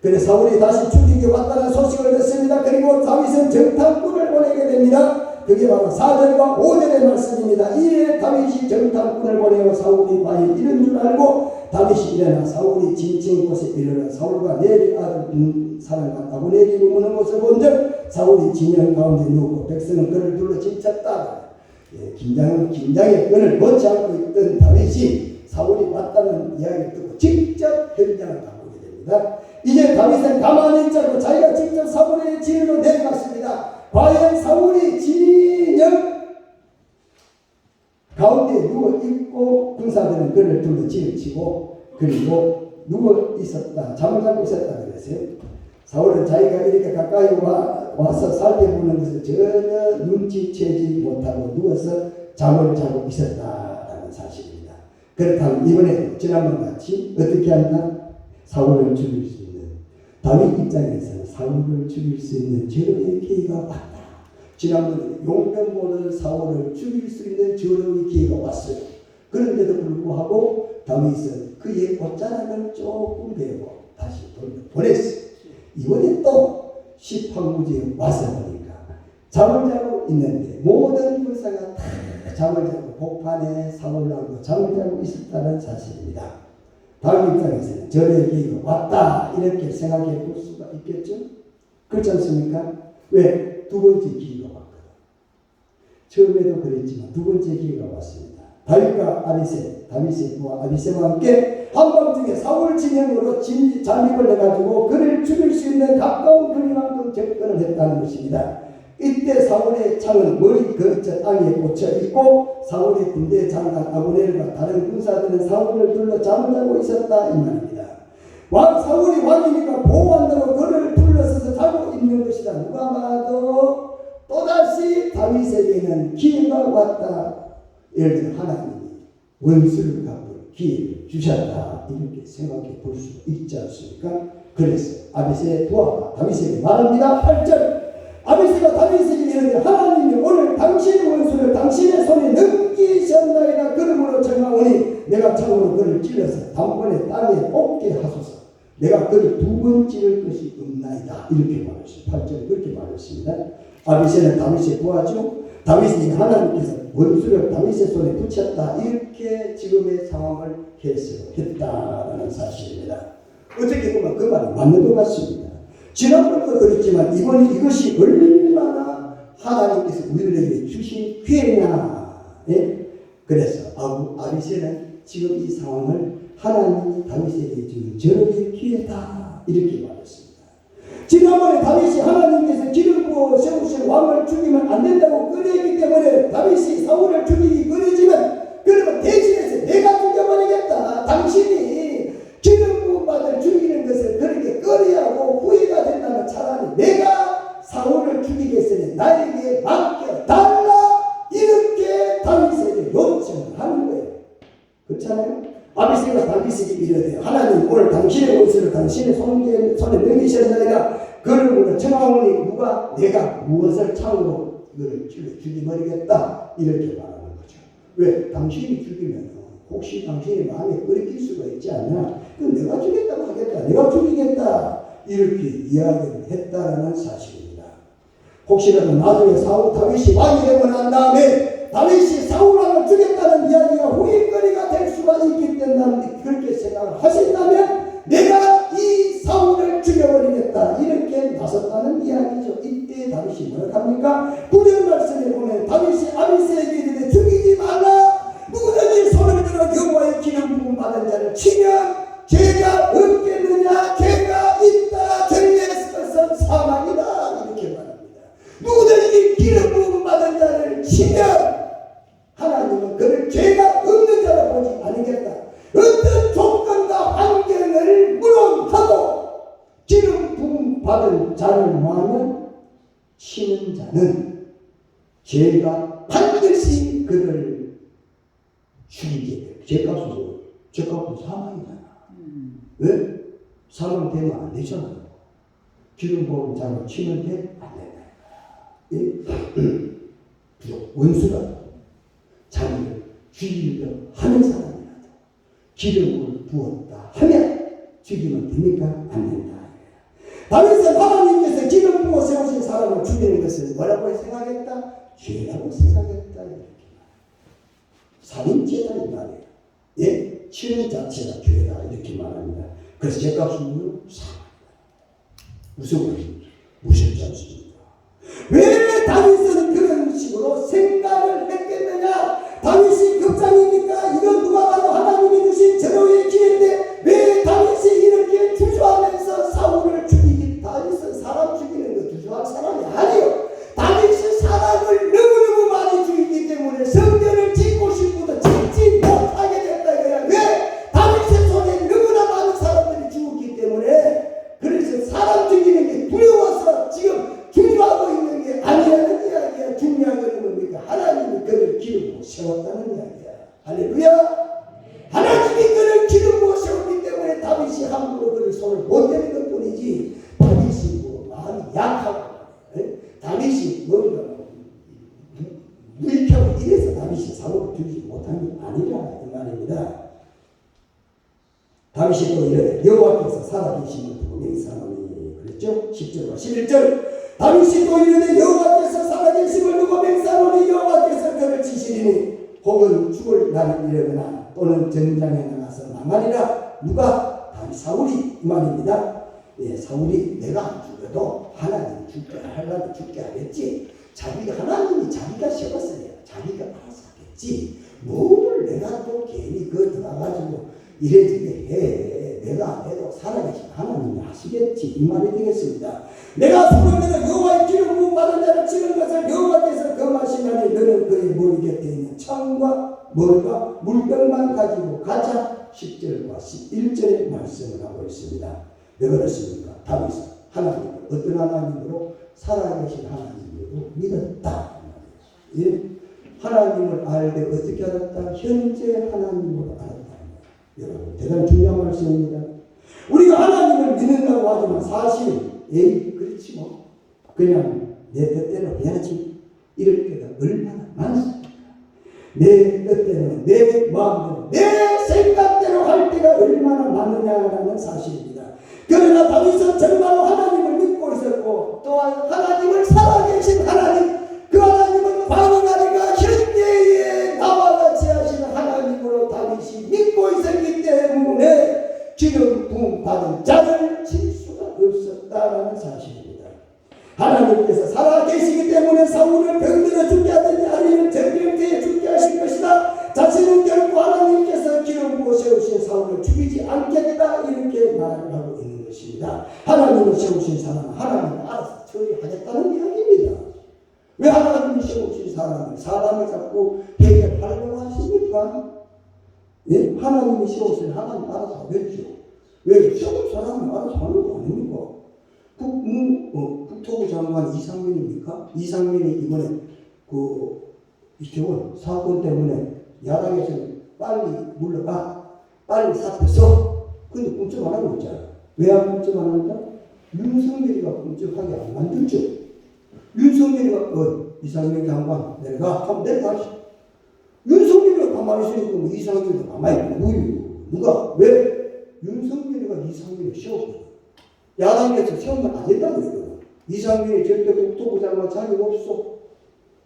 그래서 사울이 다시 죽이게 왔다는 소식을 듣습니다. 그리고 다윗은 정탐꾼을 보내게 됩니다. 그게 바로 4절과 5절의 말씀입니다. 이에 다윗이 정탐꾼을 보내어 사울이 과연 이런 줄 알고 다윗이 일어나 사울이 진친 곳에 이르러 사울과 내리 아들 사람과 아브넬이 머무는 것을 본즉 사울이 진영 가운데 누웠고 백성은 그를 둘러 진쳤다. 긴장의 끈을 놓지 않고 있던 다윗이 사울이 왔다는 이야기를 듣고 직접 현장을 가보게 됩니다. 이제 다윗은 가만히 있지 않고 자기가 직접 사울의 진으로 내려갔습니다. 과연 사울이 진영 가운데 누워있고 군사들은 그를 둘러 진을 치고 그리고 누워있었다. 잠을 자고 있었다 그랬어요. 사울은 자기가 이렇게 가까이 와서 살펴보는 것을 전혀 눈치채지 못하고 누워서 잠을 자고 있었다라는 사실입니다. 그렇다면 이번에 지난번 같이 어떻게 한다? 사울을 죽일 수 있는 다윗 입장에서는 사울을 죽일 수 있는 절호의 기회가 왔다. 지난번에 용병 모든 사울을 죽일 수 있는 절호의 기회가 왔어요. 그런데도 불구하고 다윗은 그의 옷자락을 조금 베고 다시 보냈어요. 이번에 또 시팡무지에 와서 보니까 잠을 자고 있는데 모든 군사가 다 잠을 자고 복판에 사울왕도 잠을 자고 있었다는 사실입니다. 다윗 입장에서는 절호의 기회가 왔다 이렇게 생각해 볼 수가 있겠죠? 그렇지 않습니까? 왜? 두 번째 기회가 왔거든. 처음에도 그랬지만 두 번째 기회가 왔습니다. 다윗과 다윗의 부하 아비새와 함께 한밤중에 사울 진영으로 잠입을 해가지고 그를 죽일 수 있는 가까운 거리만큼 접근을 했다는 것입니다. 이때 사울의 창은 머리 근처 땅에 꽂혀 있고 사울의 군대 장관 아브넬과 다른 군사들은 사울을 둘러 잠을 자고 있었다 이 말입니다. 사울이 왕이니까 보호한다고 그를 둘러서서 자고 있는 것이다. 누가 봐도 또다시 다윗에게는 기회가 왔다. 예를 들어 하나님이 원수를 갚을 기회를 주셨다. 이렇게 생각해 볼 수 있지 않습니까? 그래서 아비새의 부하가 다윗에게 말합니다. 8절 아비새가 다윗에게 이르되 하나님이 오늘 당신의 원수를 당신의 손에 넘기셨나이다. 그러므로 정하오니 내가 창으로 그를 찔러서 단번에 땅에 뽑게 하소서. 내가 그를 두 번 찌를 것이 없나이다. 이렇게 말했습니다. 8절에 그렇게 말했습니다. 아비새는 다윗의 부하죠. 다윗이 하나님께서 원수를 다윗의 손에 붙였다. 이렇게 지금의 상황을 해석했다라는 사실입니다. 어떻게 보면 그 말이 맞는 것 같습니다. 지난번도 그랬지만 이번에 이것이 얼마나 하나님께서 우리들에게 주신 기회냐. 예? 그래서 아비새는 지금 이 상황을 하나님이 다윗에게 주는 절호의 기회다 이렇게 말했습니다. 지난번에 다윗이 하나님께서 기름 부어 세우신 왕을 죽이면 안 된다고 꺼내기 때문에 다윗이 사울을 죽이기 꺼내지만 그러면 대신해서 내가 죽여버리겠다. 당신이 기름 부은 받을 죽이는 것을 그렇게 꺼려하고 후회가 된다면 차라리 내가 사울을 죽이겠으니 나에게 맡겨달라. 이렇게 다윗에게 요청을 하는 거예요. 그렇잖아요? 아비새가 다윗에게 이르되 하나님 오늘 당신의 원수를 당신의 손에 넘기셨나이다. 그러므로 청하오니 누가 내가 무엇을 창으로 그를 죽여버리겠다. 이렇게 말하는 거죠. 왜? 당신이 죽이면 혹시 당신의 마음에 끓일 수가 있지 않냐. 그럼 내가 죽겠다고 하겠다. 내가 죽이겠다. 이렇게 이야기를 했다라는 사실입니다. 혹시라도 나중에 다윗이 왕이 되고 난 다음에 다윗이 사울왕을 죽였다는 이야기가 후일거리가 될 수가 있기 때문에 그렇게 생각을 하신다면 내가 이 사울을 죽여버리겠다 이렇게 나섰다는 이야기죠. 이때 다윗이 뭐라 합니까? 9절 말씀에 보면 다윗이 아비새에게 이르되 죽이지 말라. 누구든지 손을 들어 여호와의 기름 부음 받은 자를 치면 죄가 없겠느냐. 죄가 있다. 죄의 것은 사망이다. 이렇게 말합니다. 누구든지 기름 부음 받은 자를 치면 하나님은 그를 죄가 없는 자로 보지 않으겠다. 어떤 조건과 환경을 무론하고 기름 부음 받은 자를 모하면 치는 자는 죄가 반드시 그를 죽이게 돼. 죄값은 사망이잖아. 왜? 사망되면 안 되잖아요. 기름 부은 자로 치면 돼? 안 된다. 원수가 자기를 죽이려 하는 사람이라도 기름을 부었다 하면 죽이면 됩니까? 안 된다. 다윗은 하나님께서 기름 부어 세우신 사람을 죽이는 것을 뭐라고 생각했다? 죄라고 생각했다. 이렇게 살인죄다 이 말이에요. 예? 치는 자체가 죄다 이렇게 말합니다. 그래서 죄값은 사망이다. 무섭지 않습니까? 왜 다윗은 그런 식으로 생각을 했겠느냐? 다윗이 급장입니까? 이건 누가 봐도 하나님이 주신 절호의 기회인데 왜 다윗이 이렇게 주저하면서 사울을 죽이기? 다윗은 사람 죽이는 거 주저할 사람이 아니에요. 다윗은 사람을 너무너무 많이 죽이기 때문에 성전을 짓고 싶어도 짓지 못하게 됐다 이거야. 왜? 다윗의 손에 너무나 많은 사람들이 죽었기 때문에 그래서 사람 죽이는 게 두려워서 지금 주저하고 있는 게 아니라는 이야기야. 중요한 건 뭡니까? 하나님이 그를 기름 부어 세웠다는 이야기야. 할렐루야. 하나님이 그를 기름 부어 세웠기 때문에 다윗이 함부로 그를 손을 못 대는 것 뿐이지 다윗이 뭐 마음이 약하고 다윗이 뭔가 무익하고 이래서 다윗이 사울을 죽이지 못한 게 아니라 이 말입니다. 다윗이 또 이래 여호와께서 살아계심을 두고 맹세하노니 그랬죠? 10절과 11절 다윗이 또 이르되 여호와께서 살아계심을 두고 맹세하노니 여호와께서 그를 치시리니 혹은 죽을 날이 이르거나 또는 전장에 나가서 망하리라. 누가? 사울이 이 말입니다. 예, 사울이 내가 안 죽여도 하나님 죽게 하려고 죽게 하겠지. 하나님이 자기가 세웠어요. 자기가 알아서 하겠지. 뭘 내가 또 괜히 들어가가지고 이래저래 해. 내가 안 해도 살아계신 하나님이 하시겠지. 이 말이 되겠습니다. 내가 소문대로 여호와의 기름 부음 받은 자를 치는 것을 여호와께서 금하시나니 너는 그의 머리 곁에 있는 창과 뭘과 물병만 가지고 가자. 10절과 11절의 말씀을 하고 있습니다. 왜 그렇습니까? 다윗은 하나님을 어떤 하나님으로 살아계신 하나님으로 믿었다. 예? 하나님을 알되 어떻게 알았다? 현재 하나님으로 알았다. 여러분 대단히 중요한 말씀입니다. 우리가 하나님을 믿는다고 하지만 사실 그렇지 뭐 그냥 내 뜻대로 해야지 이럴 때가 얼마나 많습니까? 내 뜻대로 내 마음대로 내 생각대로 할 때가 얼마나 많으냐라는 사실입니다. 그러나 다윗은 정말로 하나님을 믿고 있었고 또한 하나님을 살아계신 하나님 그 하나님은 광활하리가 현재에 나와 같이 하시는 하나님으로 다윗이 믿고 있었기 때문에 기름 부음 받은 자를 칠 수가 없었다라는 사실입니다. 하나님께서 살아계시기 때문에 사울을 병들어 죽게 하더니 아니면 전쟁터에 죽게 하실 것이다. 자신은 결코 하나님께서 기름 부어 세우신 사울을 죽이지 않겠다 이렇게 말을 하고 있는 것입니다. 하나님을 세우신 사람은 하나님은 알아서 처리하겠다는 이야기입니다. 왜 하나님이 세우신 사람을 사람이 자꾸 해결하려고 하십니까? 예? 하나님이 세우신 하나님 알아서 하겠죠. 왜 세운 사람은 알아서 하는 거 아닙니까? 국토부 장관 이상민입니까? 이상민이 이번에 이태원 사건 때문에 야당에서 빨리 물러가, 빨리 사표 써. 근데 꿈쩍 안 하고 있잖아. 왜 안 꿈쩍 안 한다? 윤석열이가 꿈쩍하게 안 만들죠. 윤석열이가 이상민 장관 내려가 하면 내려가시. 윤석열이가 가만히 있으니까 뭐 이상민도 가만히 있고 누가 왜 윤석열이가 이상민을 세웠거든. 야당에서 세우면 안 된다고 그러거든. 이상민이 절대 국토부 장관 자격 없어.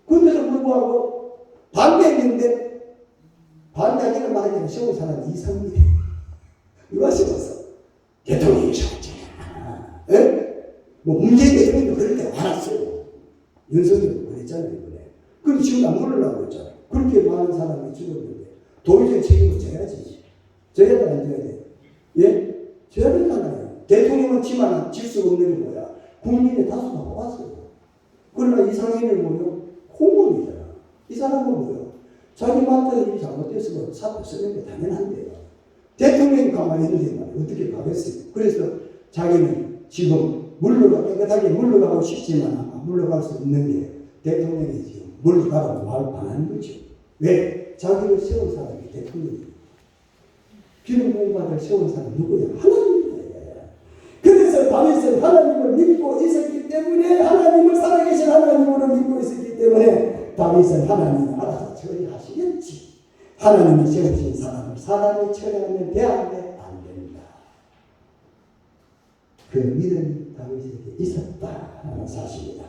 그런데도 불구하고 반대했는데 반대하기는 말하기는 세운 사람이 이상민이 누가 세웠어? 대통령이 세웠지. 뭐 문재인 대통령도 그렇게 화났어요. 윤석열도 그랬잖아요. 이번에. 그럼 지금 안 물러나고 있잖아요. 그렇게 많은 사람이 죽었는데 도의적 책임을 져야지. 져야 돼, 안 져야 돼? 예? 져야 되잖아요. 대통령은 지만 질 수 없는 게 뭐야? 국민의 다수가 뽑았어요. 그러나 이상민을 뭐요? 공무원이잖아. 이 사람은 뭐요? 자기 맡은 일이 잘못됐으면 사표 쓰는 게 당연한데요. 대통령이 가만히 있는데 말이야. 어떻게 가겠어요? 그래서 자기는 지금 깨끗하게 물러가고 싶지만 아마 물러갈 수 없는 게 대통령이 지금 물러가라고 말 안 하는 거죠. 왜? 자기를 세운 사람이 대통령이에요. 기름 부음 받을 세운 사람이 누구야? 하나님이에요. 그래서 다윗은 하나님을 믿고 있었기 때문에 하나님을 살아계신 하나님으로 믿고 있었기 때문에 다윗은 하나님이 알아서 처리하시겠지. 하나님이 세우신 사람을 사람이 처리하면 되는데 안 됩니다. 그 믿음이 다윗에게 있었다는 사실입니다.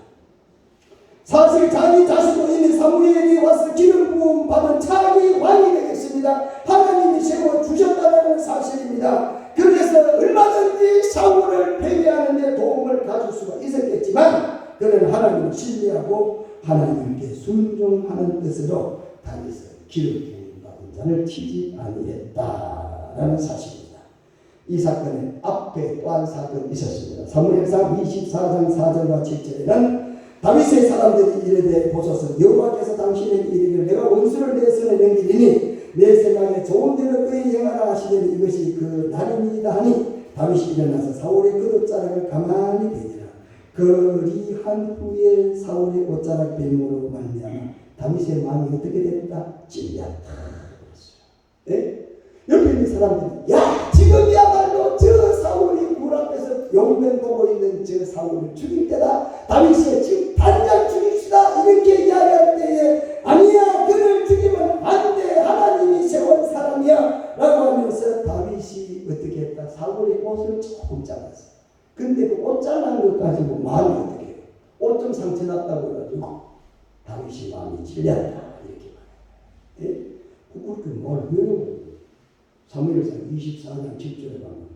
사실 자기 자신도 이미 사무엘이 와서 기름 부음 받은 차기 왕이 되겠습니다. 하나님이 세워주셨다는 사실입니다. 그래서 얼마든지 사울을 패배하는 데 도움을 가질 수가 있었겠지만 그는 하나님을 신뢰하고 하나님께 순종하는 뜻으로 다윗은 기름 부음 받은 자를 치지 아니했다라는 사실입니다. 이 사건의 앞에 또한 사건이 있었습니다. 사무엘상 24장 4절과 7절에는 다윗의 사람들이 이르되 보소서 여호와께서 당신에게 이르기를 내가 원수를 내 손에 넘기리니 내 생각에 좋은 대로 그의 행하라 하시니 이것이 그 날입니다 하니 다윗이 일어나서 사울의 그 옷자락을 가만히 베니라. 그리한 후에 사울의 옷자락 뱀으로 말미암아 다윗의 마음이 어떻게 됐다? 찔렸다. 예? 옆에 있는 사람들이 야 지금이야말로 저 사울이 굴 앞에서 용변 보고 있는 저 사울을 죽일 때다. 다윗이 지금 당장 죽입시다. 이렇게 이야기할 때에 아니야 그를 죽이면 안 돼. 하나님이 세운 사람이야 라고 하면서 다윗이 어떻게 했다? 사울의 옷을 조금 잘랐어. 근데 그 옷 잘라는 것 가지고 마음이 어떻게 해요? 옷 좀 상처 났다고 해가지고 다윗이 마음이 찔렸다 이렇게 말해요. 예? 그렇게 뭘 외워요. 사무엘상 24장 7절에 보면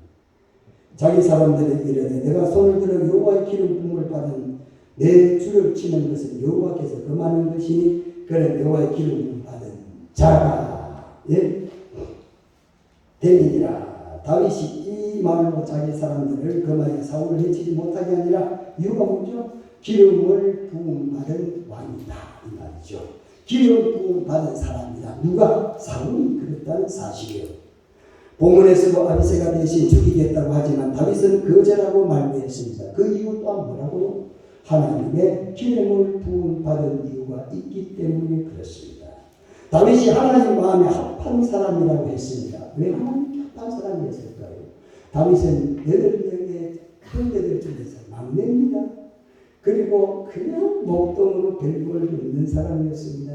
자기 사람들에게 이르되 내가 손을 들어 여호와의 기름 부음을 받은 내 주를 치는 것은 여호와께서 금하는 것이니 그는 여호와의 기름 부음 받은 자가 되니라. 다윗이 이 말로 자기 사람들을 금하여 사울을 해치지 못하게 하니라. 이유가 뭐죠? 기름을 부음 받은 왕이다 이 말이죠. 기름 부음 받은 사람이다. 누가? 사울이 그랬다는 사실이에요. 본문에서도 아비새가 대신 죽이겠다고 하지만 다윗은 거절하고 말미했습니다. 그 이유 또한 뭐라고요? 하나님의 기름을 부음 받은 이유가 있기 때문에 그렇습니다. 다윗이 하나님 마음에 합한 사람이라고 했습니다. 왜 하나님 합한 사람이었을까요? 다윗은 8명의 형제들 중에서 막내입니다. 그리고 그냥 목동으로 별걸 없는 사람이었습니다.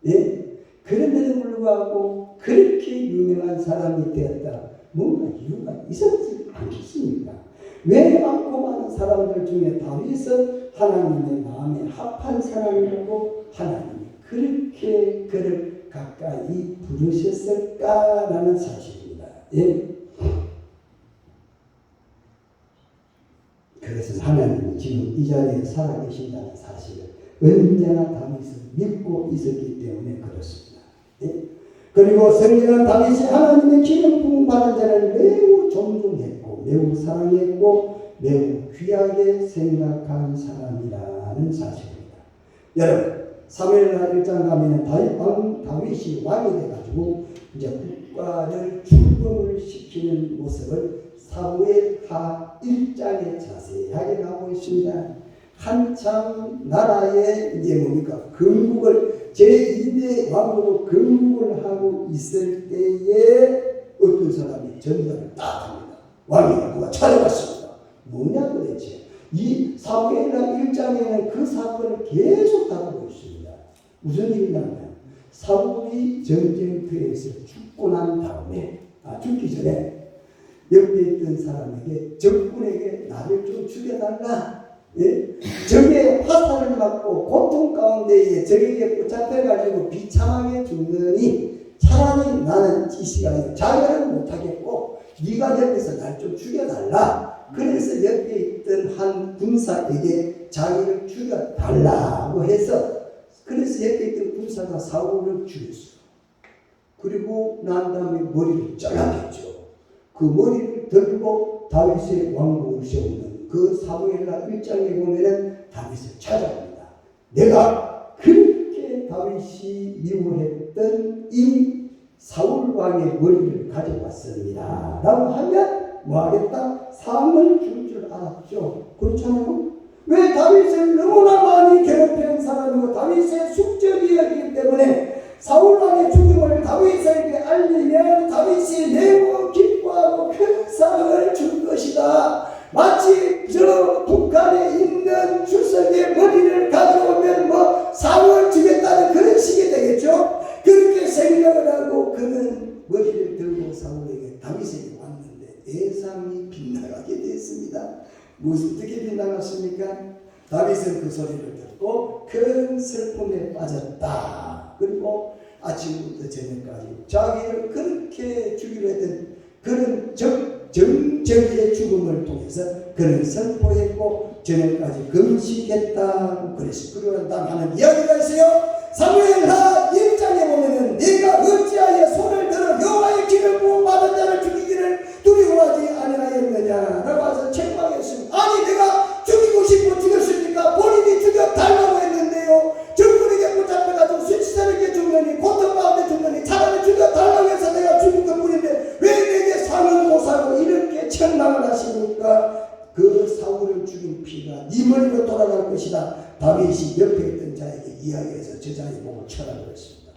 예? 그런데도 불구하고 그렇게 유명한 사람이 되었다. 뭔가 이유가 있었지 않겠습니까? 왜 많고 많은 사람들 중에 다윗은 하나님의 마음에 합한 사람이라고 하나님이 그렇게 그를 가까이 부르셨을까라는 사실입니다. 예? 그 그것은 하나님이 지금 이 자리에 살아계신다는 사실을 언제나 다윗을 믿고 있었기 때문에 그렇습니다. 예? 그리고 성령한 다윗이 하나님의 기름 부음 받은 자를 매우 존중했고 매우 사랑했고 매우 귀하게 생각한 사람이라는 사실입니다. 여러분 사무엘하 1장 가면은 다윗이 왕이 돼가지고 이제 국가를 출범을 시키는 모습을 사무엘하 1장에 자세하게 나오고 있습니다. 한참 나라의 이제 뭡니까 건국을 제2대 왕으로 건국을 하고 있을 때에 어떤 사람이 전쟁을 딱 합니다. 왕이 누가 찾아갔습니다. 뭐냐 도대체 이 사무엘하 1장에는 그 사건을 계속 다루고 있습니다. 무슨 일이냐면 사울이 전쟁터에서 죽고 난 다음에 죽기 전에 옆에 있던 사람에게 적군에게 나를 좀 죽여달라. 예? 적의 화살을 맞고 고통 가운데에 적에게 붙잡혀가지고 비참하게 죽느니 차라리 나는 이 시간에 자결을 못하겠고 네가 옆에서 날 좀 죽여달라. 그래서 옆에 있던 한 군사에게 자기를 죽여달라고 해서 그래서 옆에 있던 군사가 사울을 죽였어. 그리고 난 다음에 머리를 잘라냈죠. 그 머리를 들고 다윗의 왕궁을 세우는 그 사무엘하 1장에 보면은 다윗을 찾아옵니다. 내가 그렇게 다윗이 미워했던 이 사울 왕의 머리를 가져왔습니다. 라고 하면 뭐 하겠다? 상을 줄 줄 알았죠. 그렇잖아요. 왜 다윗을 너무나 많이 괴롭힌 사람이고 다윗의 숙적이었기 때문에 사울 왕의 죽음을 다윗에게 알리면 다윗이 매우 기뻐하고 큰 상을 줄 것이다. 마치 저 북한에 있는 주석의 머리를 가져오면 뭐 상을 주겠다는 그런 식이 되겠죠. 그렇게 생각을 하고 그는 머리를 들고 사울에게 다윗에게 왔는데 예상이 빗나가게 됐습니다. 무슨 어떻게 빗나갔습니까? 다윗은 그 소리를 듣고 큰 슬픔에 빠졌다. 그리고 아침부터 저녁까지 자기를 그렇게 죽이려 했던 그런 정적의 죽음을 통해서 그는 선포했고 저녁까지 금식했다고 그랬어요. 그러고 하는 이야기가 있어요. 사무엘하 1장에 보면은 네가 어찌하여 손을 들어 여호와의 기름 부음 받은 자를 죽이기를 두려워하지 아니하였느냐라고 해서 책망했습니다. 아니 내가 죽이고 싶고 죽였으니까 본인이 죽여달라고 했는데요. 적군에게 붙잡혀가지고 수치스럽게 죽느니 고통 가운데 죽느니 차라리 죽여달라고 해서 내가 죽은 것뿐인데 왜 내게 상을 못 사고 이렇게 책망을 하십니까? 그 사울을 죽인 피가 네 머리로 돌아갈 것이다. 다윗이 옆에 있던 자에게 이야기해서 제자의 목을 쳐라 그랬습니다.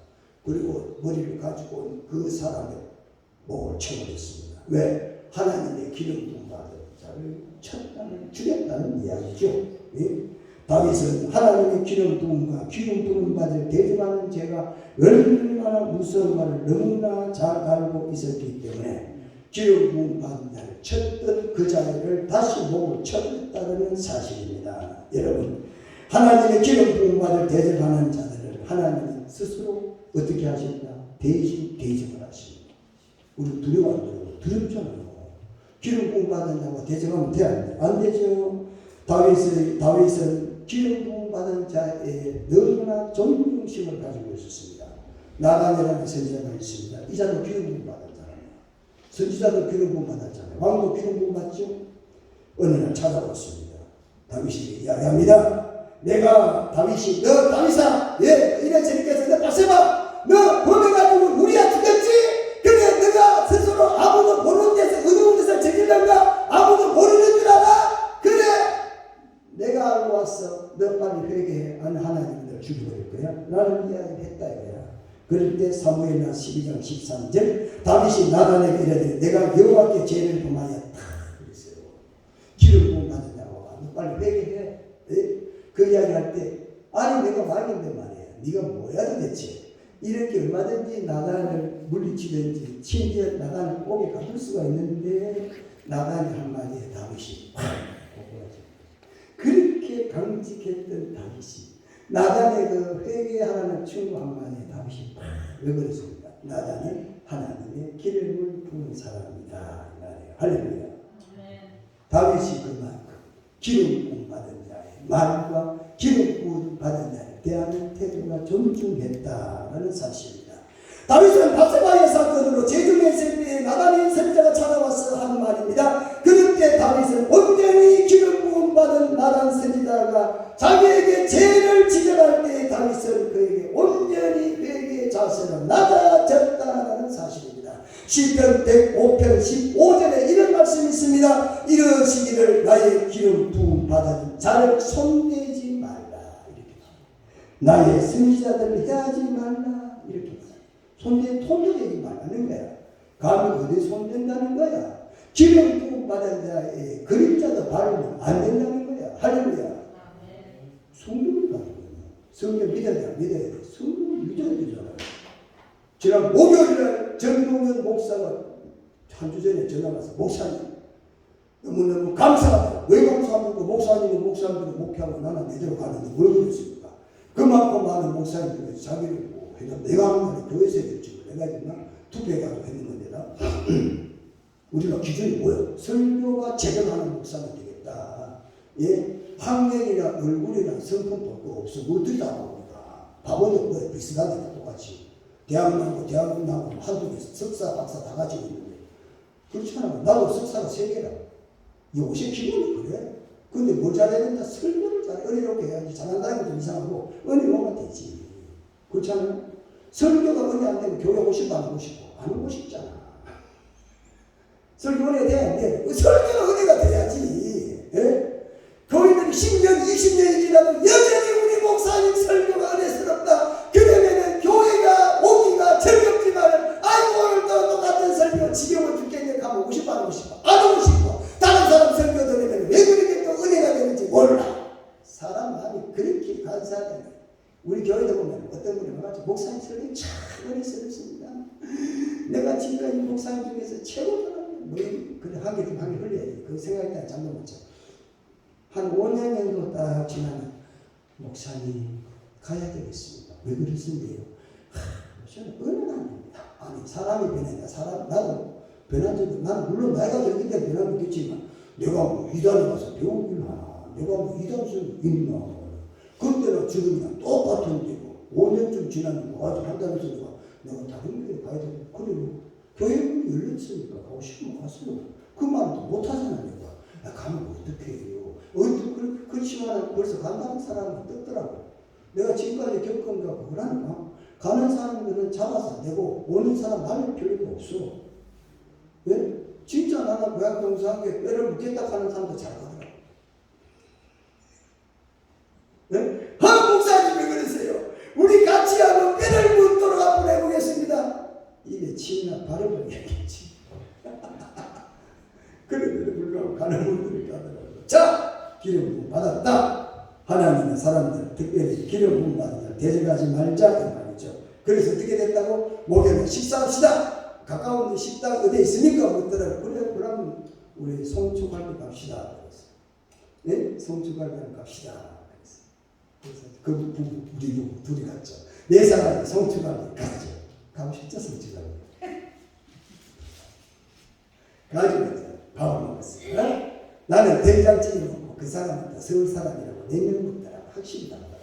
그리고 머리를 가지고 온 그 사람의 목을 쳐버렸습니다. 왜? 하나님의 기름 부음 받은 자를 쳤다는 죽였다는 이야기죠. 예? 다윗은 하나님의 기름 부음과 기름 부음 받을 대중하는 죄가 얼마나 무서운 말을 너무나 잘 알고 있었기 때문에 기름 부음 받은 자를 쳤던 그 자를 다시 목을 쳐버렸다는 사실입니다. 여러분 하나님의 기름 부음 받을 대접하는 자들을 하나님은 스스로 어떻게 하셨다? 대신 대접을 하십니다. 우리 두려워 안 두려워? 두렵잖아요. 기름 부음 받은 자고 대접하면 돼? 안 되죠. 다윗은 기름 부음 받은 자에 너무나 존경심을 가지고 있었습니다. 나단이라는 선지자가 있습니다. 이 자도 기름 부음 받은 자라네요. 선지자도 기름 부음 받았잖아요. 왕도 기름 부음 받죠. 어느 날 찾아왔습니다. 다윗이 이야기합니다. 내가 다윗이 너 다윗아 이래저렇게 해서 너 박세봐 너 범해가지고 우리야 죽였지? 그래 너가 스스로 아무도 모르는 데서 어두운 데서 저질런가? 아무도 모르는 줄 알아? 그래 내가 알고 왔어. 너 빨리 회개해. 아니 하나님이 널 죽여버릴 거야. 라는 이야기를 했다 이거야. 그럴 때 사무엘하 12장 13절 다윗이 나단에게 이르되 내가 여호와께 죄를 범하였다 그랬어요. 기름 부음 받은 자가 너 빨리 회개해. 그 이야기 할 때 아니 내가 왕인데 말이야. 네가 뭐야 도대체. 이렇게 얼마든지 나단을 물리치든지 심지어 나단을 옥에 가둘 수가 있는데 나단이 한마디에 다윗이 그렇게 강직했던 다윗이 나단의 그 회개하라는 친구 한마디에 다윗이 왜 그랬습니까? 나단이 하나님의 기름을 부은 사람이다 이 말이에요. 할렐루야. 다윗이 그만큼 기름 부음 받은 자의 말과 기름 부음 받은 자에 대하는 태도가 존중했다라는 사실입니다. 다윗은 바세바의 사건으로 제중에 있을 때 나단인 선지자가 찾아와서 하는 말입니다. 그때 다윗은 온전히 기름 부음 받은 나단 선지자가 자기에게 죄를 지적할 때 다윗은 그에게 온전히 그에게 자세가 낮아졌다라는 사실입니다. 시편 105편 15절에 이런 말씀이 있습니다. 이러시기를 나의 기름 부음 받은 자를 손대지 말라. 이렇게 나의 선지자들을 해하지 말라. 이렇게 손대지 말라는 거야. 감히 어디 손댄다는 거야. 기름 부음 받은 자의 그림자도 바르면 안 된다는 거야. 할렐루야. 성경을 가지고 성경 믿어야 돼. 성경 믿어야 되잖아요. 지난 목요일날 정동현 목사가 한 주 전에 전화 와서 목사님 너무너무 감사하다. 왜 감사합니까? 목사님은 목사님들을 목회하고 나는 내대로 가는데 뭘 그랬습니까? 그만큼 많은 목사님들이 자기를 뭐 해도 내가 하는 말에 교회에서 했지 내가 했나? 투표해가지고 했는 건데나 우리가 기준이 뭐예요? 설교가 제대로 하는 목사가 되겠다. 예? 학력이나 얼굴이나 성품 볼 거 없어. 어떻게 다 봅니까? 바보도 뭐 비슷하니까 똑같이. 대학 나오고 한두 개 석사, 박사 다 가지고 있는데. 그렇지 않아. 나도 석사가 3개라. 요새 기본이 그래. 근데 뭘 잘해야 된다? 설교를 잘해. 은혜롭게 해야지. 잘한다는 것도 이상하고, 은혜로만 되지. 그렇지 않아요? 설교가 은혜 안 되면 교회 오고 싶어, 안 오고 싶어? 안 오고 싶잖아. 설교 은혜 돼야 안 돼. 설교가 은혜가 돼야지. 예? 교인들이 10년, 20년이 지나도 여전히 우리 목사님 설교가 은혜스럽다. 그러면은 교회가 오기가 즐겁지만 아이고 오늘도 똑같은 설교 지겨워 죽겠네 가면 오고 싶어 안 오고 싶어? 안 오고 싶어. 다른 사람 설교 들으면 왜 그렇게 또 은혜가 되는지 몰라. 사람 마음이 그렇게 간사하다니. 우리 교회도 보면 어떤 분이 말하죠. 목사님 설교 참 은혜스럽습니다. 내가 지금까지 목사님 중에서 최고더라고요. 뭐 그래 한 개 흘려야지. 그 생각이 딱 잠도 못 자. 한 5년 정도 딱 지나면 목사님 가야 되겠습니다. 왜 그러신데요? 저는 은혜는 아닙니다. 아니 사람이 변한다. 나도 변한 적은 나는 물론 나이가 들기 때문에 변한 거겠지만 내가 뭐 이단에 가서 배우긴 하나. 내가 뭐 이단선 있나. 그때나 지금이나 똑같은데 5년쯤 지나면 아직 한다면서 내가 다른 교회 가야 되고 그래요. 교회문이 열렸으니까 가고 싶으면 갔어요. 그 말도 못하잖아요. 내가 가면 어떻게 해요. 그렇지만 벌써 간다는 사람은 떴더라고. 내가 지금까지 겪은 거 그러니까 가는 사람들은 잡아서 내고 오는 사람 말릴 필요가 없어. 왜? 진짜 나는 고향동사하게 뼈를 묻겠다 하는 사람도 잘 가더라고. 네? 한 목사님 왜 그러세요? 우리 같이 하고 뼈를 묻도록 한번 해보겠습니다. 입에 침이나 바르면 얘기했지. 그런데도 불구하고 가는 분들이 가더라고요. 자, 기름 부음 받았다. 하나님의 사람들, 특별히 기름 부음 받은 자를 대적하지 말자 이 말이죠. 그래서 어떻게 됐다고? 목요일에 식사합시다. 가까운 데 식당 어디에 있습니까? 묻더라고요. 그래, 그러면 우리 송추갈비 갑시다. 네? 송추갈비 갑시다. 그래서 그 부부, 우리 부부 둘이 갔죠. 4사람이 송추갈비 갔죠. 가고 싶죠, 송추갈비. 가지고 밥을 먹었어요. 나는 된장찌개 먹고 그 사람은 서울 사람이라고 냉면 먹더라고. 확실히 다르더라고.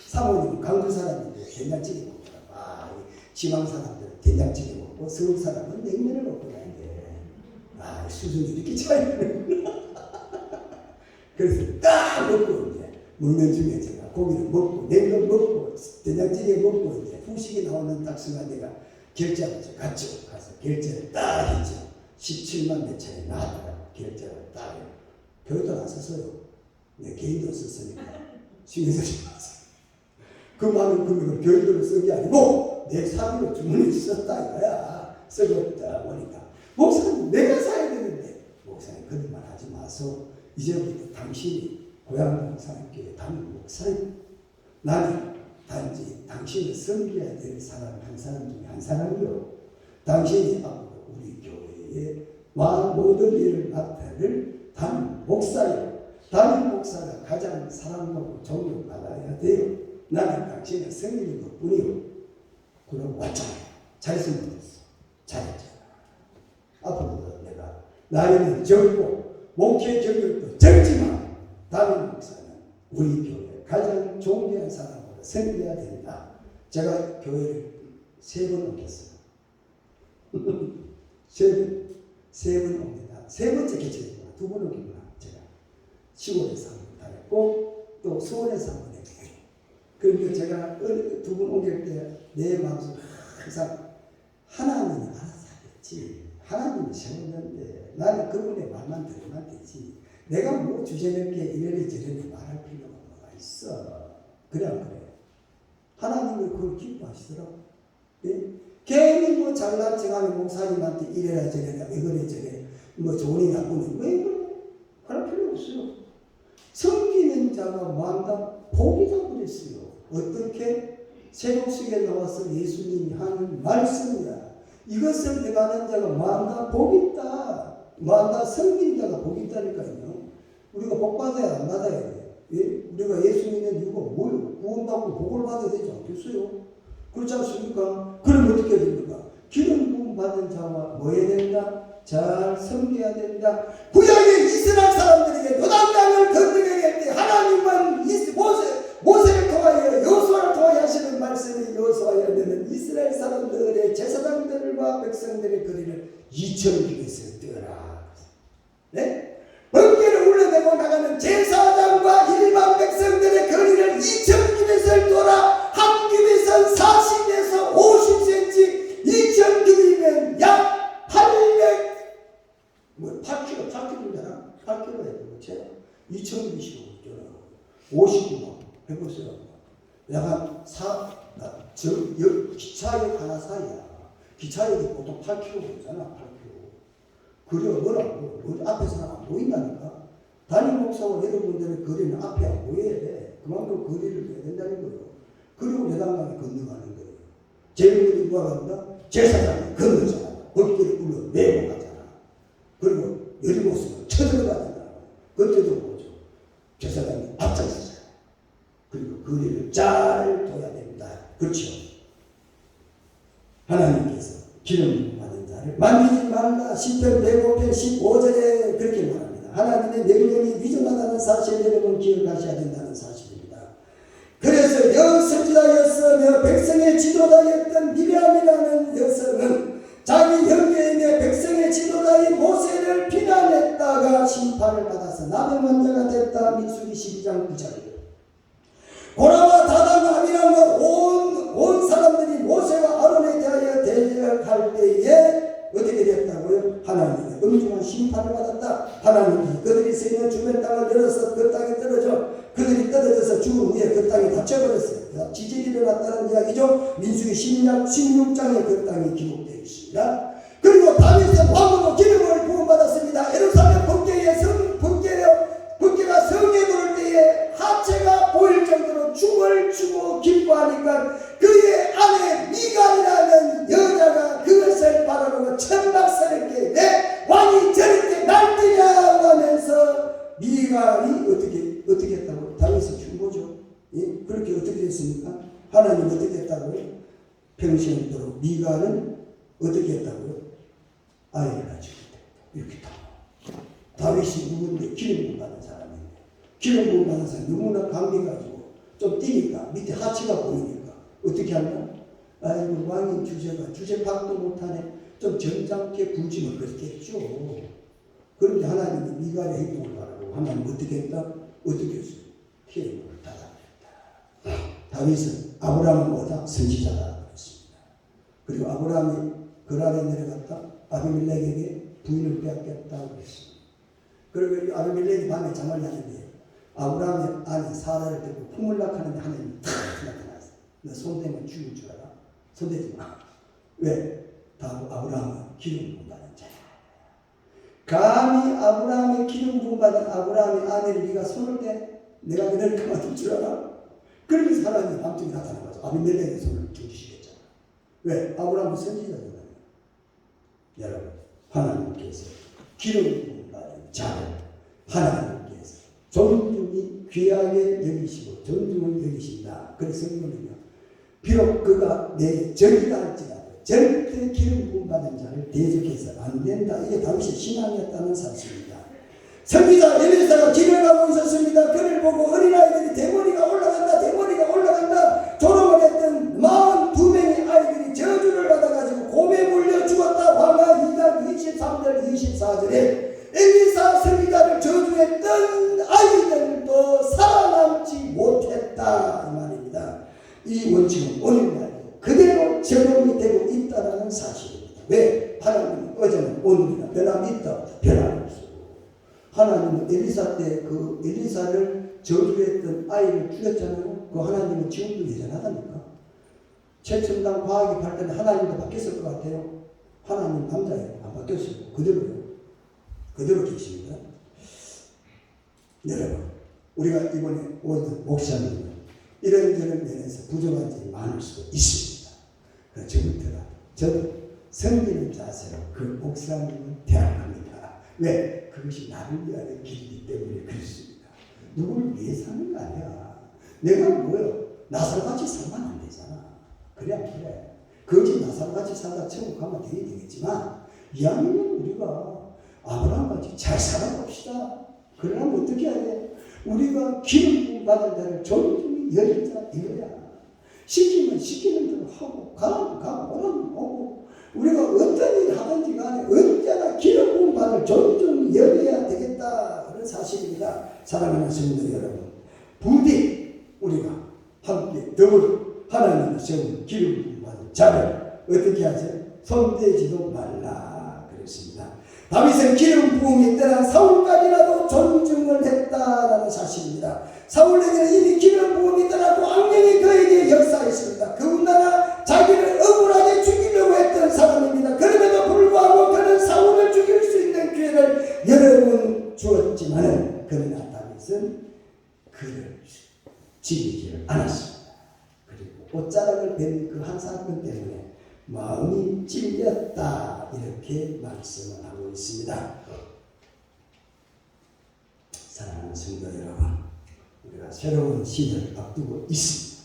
사모님은 강주 사람인데 된장찌개 먹더라고. 아, 지방 사람들은 된장찌개 먹고 서울 사람은 냉면을 먹고 다니는데 아, 수준이 이렇게 차이나는구나. 그래서 딱 먹고 이제 먹는 중에 제가 고기를 먹고 냉면 먹고 된장찌개 먹고 이제 후식이 나오는 딱 순간 내가 결제하고 갔죠. 가서 결제를 딱 했죠. 17만 몇 천이 나왔더라고. 결제를 딱 해요. 교회도 안 썼어요. 내 개인도 썼으니까 신경 쓰지 마세요. 그 많은 금액을 교회들로 쓴 게 아니고 내 사비로 주문을 썼다 이거야. 쓰겠다 보니까 목사님 내가 사야 되는데 목사님 그런 말 하지 마소. 이제부터 당신이 고향동사님께 담임 목사님 나는 단지 당신을 섬겨야 될 사람 한 사람 중에 한 사람이요. 당신이 앞으로 우리 교회에 모든 일을 맡아를 담임 목사요. 담임 목사가 가장 사랑하고 존경받아야 돼요. 나는 당신의 성인인 것 뿐이요. 그럼 왔잖아요. 잘했으면 됐어. 잘했잖아. 앞으로도 내가 나이는 적고 목회 경력도 적지만 다윗 목사는 우리 교회 가장 존귀한 사람으로 섬겨야 된다. 제가 교회를 3번 옮겼어요. 세 번 옮겼다. 3번째 개척이구나. 2번 옮기구나. 제가 시골에서 한 번 다녔고 또 수원에서 한 번 했어요. 그런데 제가 2번 옮길 때 내 마음속에 항상 하나님이 알아서 하겠지. 하나님이 세웠는데 나는 그분의 말만 들으면 되지. 내가 뭐 주제넘게 이래리 저래리 말할 필요가 뭐가 있어. 그래 안 그래요? 하나님이 그걸 기뻐하시더라고. 예? 괜히 뭐 잘난 척하면 목사님한테 이래라 저래라 이거래 저래 뭐 좋으니 나쁘니 왜 그래? 그럴 필요 없어요. 섬기는 자가 뭐한다? 복이다 그랬어요. 어떻게? 세곡식에 나와서 예수님이 하는 말씀이야. 이것을 내가는 자가 뭐한다? 복이 있다. 뭐한다? 섬기는 자가 복이 있다니까요. 우리가 복 받아야 안 받아야 돼. 예? 우리가 예수 믿는 이유가 뭐예요? 구원받고 복을 받아야 되지 않겠어요? 그렇지 않습니까? 그럼 어떻게 됩니까? 기름 부음 받은 자와 뭐 해야 된다? 잘 섬겨야 된다. 구약의 이스라엘 사람들에게 요단강을 건너게 할 때 하나님은 모세를 통하여 여호수아를 통하여 하시는 말씀이 여호수아에 되는 이스라엘 사람들의 제사장들과 백성들의 거리를 2,000규빗을 뛰어라. 네? 번개를 울려내고 나가는 제사장과 일반 백성들의 거리를 2,000규빗을 돌아 한 규빗은 40에서 50cm 2,000규빗이면 약 8kg잖아. 8kg 해도 제가 2,000규빗이고 50kg 해보세요. 약간 기차역 하나 사이야. 기차역이 보통 8kg잖아. 8kg. 그래 뭐라고? 우리 앞에서는 안 보인다니까. 담임 목사와 여러분들의 거리는 앞에 안 보여야 돼. 그만큼 거리를 해야 된다는 거예요. 그리고 요단강에 건너가는 거예요. 제일들이 누가 간다? 제사장이 건너잖아. 번개를 불러 내고 가잖아. 그리고 여리고성을 쳐들어가잖아. 그때도 뭐죠? 제사장이 앞장서잖아. 그리고 거리를 잘 둬야 됩니다. 그렇죠? 하나님께서 기름 받은 자를 만지지 말라. 10편 105편 15절에 그렇게 말합니다. 하나님의 명령이 위정하다는 사실을 여러분 기억하셔야 된다는 사실입니다. 그래서 여선지자였으며 백성의 지도자였던 미리암이라는 여성은 자기 형제이며 백성의 지도자인 모세를 비난했다가 심판을 받아서 남의 만자가 됐다. 민수기 12장 9절입니다. 고라와 다단과 아비람과 온 사람들이 모세와 아론에 대하여 대적할 때에 어떻게 됐다고요? 하나님의 엄중한 심판을 받았다. 하나님이 그들이 서 있는 주변 땅을 열어서 그 땅에 떨어져 그들이 떨어져서 죽은 후에 그 땅이 닫혀버렸어요. 지진이 일어났다는 이야기죠. 민수기 16장에 그 땅이 기록되어 있습니다. 그리고 다윗은 왕으로 기름을 부음받았습니다. 예루살렘 번개가 성에 들을 때에 하체가 보일 정도로 춤을 추고 기뻐하니까 그의 아내 미갈이라는 여자가 그것을 바라보고 천박스럽게 내 왕이 저렇게 날뛰냐고 하면서 미갈이 어떻게 했다고? 다윗을 준 거죠. 예? 그렇게 어떻게 했습니까? 하나님 어떻게 했다고요? 평생도록 미갈은 어떻게 했다고요? 아이를 가지고 이렇게 다. 다윗이 누군데? 기름 부음 받은 사람인데 기름 부음 받은 사람이 너무나 감개가지고 좀 뛰니까 밑에 하체가 보이니까 어떻게 한다? 아이고 왕인 주제 파악도 못하네. 좀 점잖게 굴지면 그렇겠죠. 그런데 하나님이 미갈의 행동을 바라고 하나님 어떻게 했다? 어떻게 했어요? 피해 물을 닫아냈다. 다윗은 아브라함은 뭐다? 선지자다 그랬습니다. 그리고 아브라함이 그랄에 내려갔다 아비멜렉에게 부인을 빼앗겼다고 그랬습니다. 그리고 아비멜렉이 밤에 잠을 자는데 아브라함의 아내 사라를 들고 품을 낙하는데 하나님이 탁 나타났어요. 너 손대면 죽을 줄 알아? 손대지 마. 왜? 아브라함은 기름 부음 받은 자야. 감히 아브라함의 기름 부음 받은 아브라함의 아내를 네가 손을 대? 내가 그를 그만둘 줄 알아? 그러면서 하나님이 밤중에 나타나가지고 아비멜렉의 손을 죽이시겠잖아. 왜? 아브라함은 선지자잖아요. 여러분, 하나님께서 기름 부음 받은 자를 하나님께서 존중이 귀하게 여기시고 존중을 여기신다. 그래서 성경은요, 비록 그가 내 적이라 할지라도 절대 기름 부음 받은 자를 대적해서 안 된다. 이게 다윗의 신앙이었다는 사실입니다. 선지자 엘리사가 길을 가고 있었습니다. 그를 보고 어린아이들이 대머리가 올라간다, 대머리가 올라간다 조롱을 했던 42명의 아이들이 저주를 받아가지고 곰에 물려 죽었다. 광야 2장 23절 24절에 엘리사 선지자를 저주했던 아이들도 살아남지 못했다 이 말입니다. 이 원칙은 오늘날도 그대로 적용이 되고 있다는 사실입니다. 왜? 하나님은 어제는 오늘이나 변함이 있다. 변함이 없어요. 하나님은 엘리사 때 그 엘리사를 저주했던 아이를 죽였잖아요. 그 하나님은 지금도 예전하다니까. 최첨단 과학이 발달해 하나님도 바뀌었을 것 같아요. 하나님 남자예요. 안 바뀌었어요. 그대로요. 그대로 계십니다. 여러분, 우리가 이번에 온 목사님은 이런저런 면에서 부족한 점이 많을 수도 있습니다. 그래서 저도 섬기는 자세로 그 목사님은 대학합니다. 왜? 그것이 나를 위한 길이기 때문에 그렇습니다. 누구를 위해서는 아니야. 내가 뭐요? 나사로같이 살면 안 되잖아. 그래 안 그래? 거지 나사로같이 살다 천국 가면 되겠지만 이왕이면 우리가 아브라함같이 잘 살아봅시다. 그러려면 어떻게 해야 돼? 우리가 기름 받은 자를 존중히 여기자 이거야. 시키면 시키는 대로 하고 가라면 가고 오라면 오고 우리가 어떤 일 하든지 간에 언제나 기름 부음 받을 존중히 여겨야 되겠다. 그런 사실입니다. 사랑하는 성도 여러분, 부디 우리가 함께 더불어 하나님의 세운 기름 부음 받은 자를 어떻게 하죠? 손대지도 말라 그랬습니다. 다윗은 기름 부음이 떠난 사울까지라도 존중을 했다라는 사실입니다. 사울에게는 이미 기름 부음이 떠났고 악령이 그에게 역사했습니다. 그분나라 자기를 억울하게 죽이려고 했던 사람입니다. 그럼에도 불구하고 그는 사울을 죽일 수 있는 기회를 여러 번 주었지만 그러나 다윗은 그를 죽이지를 않았습니다. 그리고 옷자락을 벤 그 한 사건 때문에 마음이 찔렸다 이렇게 말씀을 하고 있습니다. 사랑하는 성도 여러분, 우리가 새로운 시대를 앞두고 있습니다.